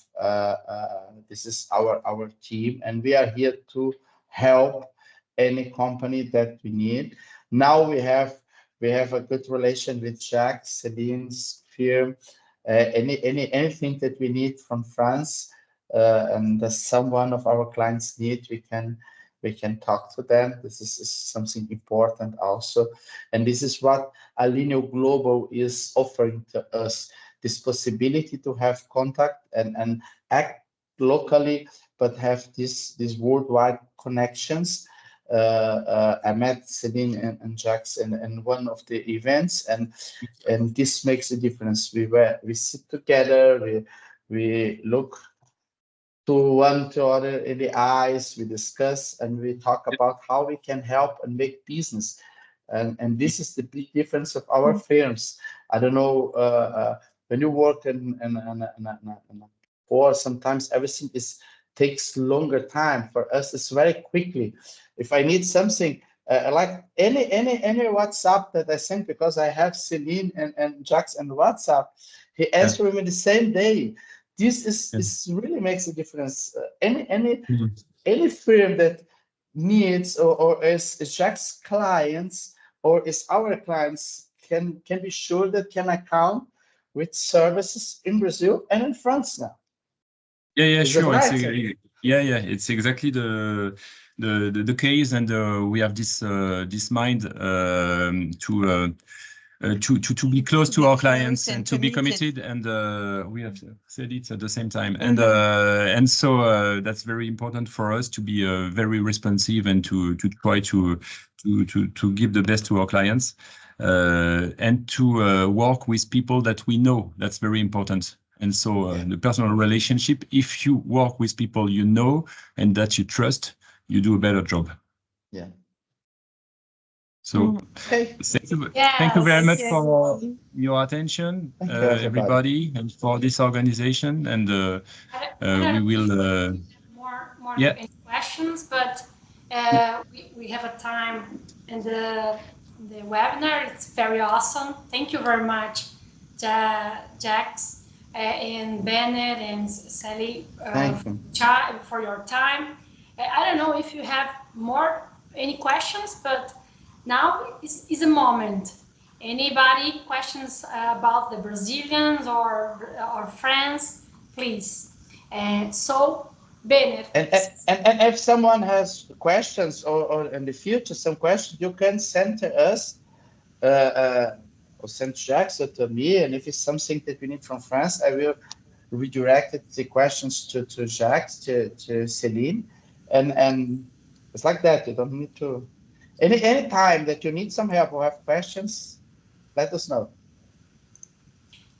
this is our team, and we are here to help any company that we need. Now we have a good relation with Jacques, Celine's firm. Anything that we need from France, and someone of our clients need, we can talk to them. This is something important also, and this is what Allinial Global is offering to us, this possibility to have contact and act locally, but have these worldwide connections. I met Celine and Jacques in one of the events, and this makes a difference. We sit together, we look to one to other in the eyes, we discuss, and we talk about how we can help and make business. And this is the big difference of our firms. I don't know, when you work in or sometimes everything takes longer time. For us, it's very quickly. If I need something, like any WhatsApp that I send, because I have Celine and Jacques and WhatsApp, he answers me the same day. This is really makes a difference. Any firm that needs or is Jacques' clients or is our clients can be sure that can account with services in Brazil and in France now. Yeah, Is sure. right? It's exactly the case, and we have this mind to be close to our clients and to be committed, and we have said it at the same time, and so that's very important for us to be very responsive and to try to give the best to our clients, and to work with people that we know. That's very important. And so the personal relationship, if you work with people you know and that you trust, you do a better job. Yeah. So thank you very much for your attention, everybody, and for this organization. And we will more yeah. questions, but we have a time in the webinar. It's very awesome. Thank you very much, Jacques and Bennett and Sally, for your time. I don't know if you have any questions, but now is a moment. Anybody questions about the Brazilians or France, please. So Bennett. And if someone has questions or in the future some questions, you can send to us or send Jacques or to me. And if it's something that we need from France, I will redirect the questions to Jacques, to Celine, and it's like that. You don't need to. Any time that you need some help or have questions, let us know.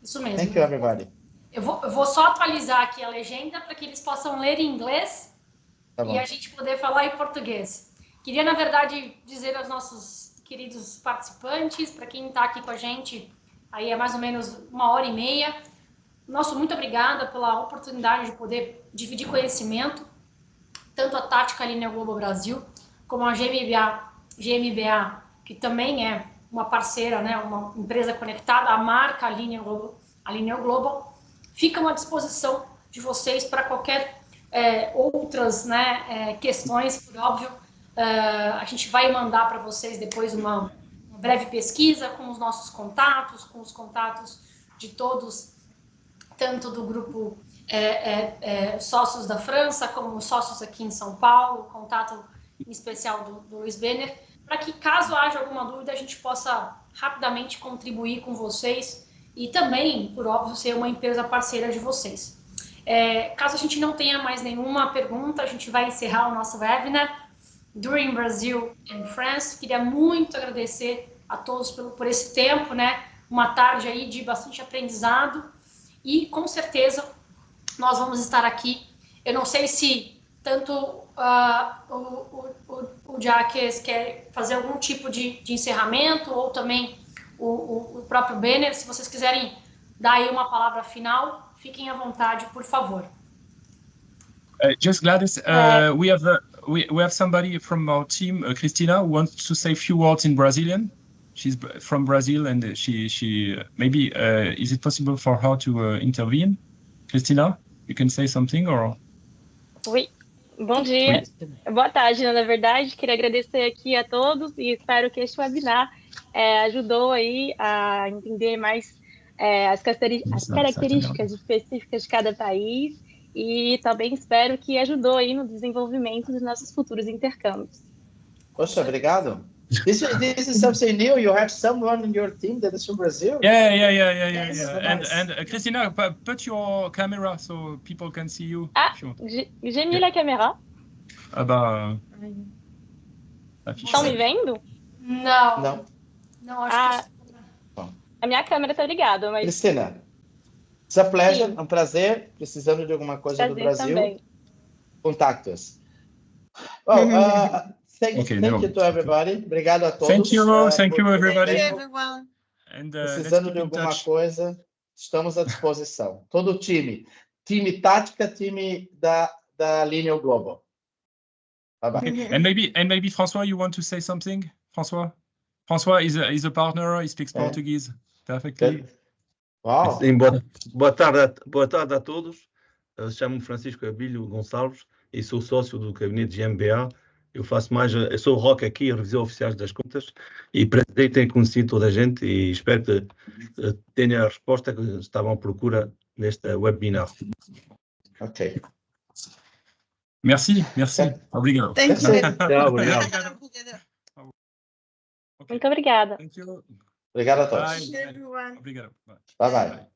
Isso mesmo. Thank you, everybody. Eu vou só atualizar aqui a legenda para que eles possam ler em inglês e a gente poder falar em português. Queria, na verdade, dizer aos nossos queridos participantes, para quem está aqui com a gente, aí é mais ou menos 1h30, muito obrigada pela oportunidade de poder dividir conhecimento, tanto a TATICCA Allinial Global Brasil, como a GmbH, que também é uma parceira, né, uma empresa conectada, a marca Allinial Global, ficam à disposição de vocês para qualquer outras, né, questões, por óbvio. A gente vai mandar para vocês depois uma breve pesquisa com os nossos contatos, com os contatos de todos, tanto do grupo sócios da França, como sócios aqui em São Paulo, contato em especial do Luiz Benner, para que, caso haja alguma dúvida, a gente possa rapidamente contribuir com vocês e também, por óbvio, ser uma empresa parceira de vocês. Caso a gente não tenha mais nenhuma pergunta, a gente vai encerrar o nosso webinar During Brazil and France. Queria muito agradecer a todos por esse tempo, né? Uma tarde aí de bastante aprendizado e, com certeza, nós vamos estar aqui. Eu não sei se tanto o Jacques quer fazer algum tipo de encerramento ou também o próprio Benner. Se vocês quiserem dar aí uma palavra final, fiquem à vontade, por favor. Just Gladys, we have somebody from our team, Cristina, who wants to say a few words in Brazilian. She's from Brazil, and she maybe is it possible for her to intervene? Cristina, you can say something or? Oi, bom dia, boa tarde, na verdade, queria agradecer aqui a todos e espero que este webinar ajudou aí a entender mais as características específicas de cada país e também espero que ajudou aí no desenvolvimento dos nossos futuros intercâmbios. Poxa, obrigado. This is something new. You have someone in your team that is from Brazil? Yeah. Nice. And Cristina, put your camera so people can see you. Ah, j'ai mis la caméra. Ah bah... Estão me vendo? Não, acho que... A minha câmera tá ligada, mas... Cristina, it's a pleasure, um prazer. Precisando de alguma coisa do Brasil, também. Contactos. Thank you to everybody. Obrigado a todos. Thank you everybody. Thank you, everyone. And, precisando de alguma coisa, estamos à disposição. Todo o time TATICCA, time da Allinial Global. Bye bye. And maybe François, you want to say something? François is a partner. He speaks Portuguese perfectly. Wow. Sim, boa tarde a todos. Chamo-me Francisco Abílio Gonçalves e sou sócio do gabinete de MBA. Eu sou o ROC aqui, a revisão oficiais das contas, e prazer ter conhecido toda a gente e espero que tenha a resposta que estavam à procura neste webinar. Ok. Merci. Obrigado. Thank you. Obrigado. Muito obrigada. Thank you. Obrigado a todos. Bye. Obrigado. Bye bye.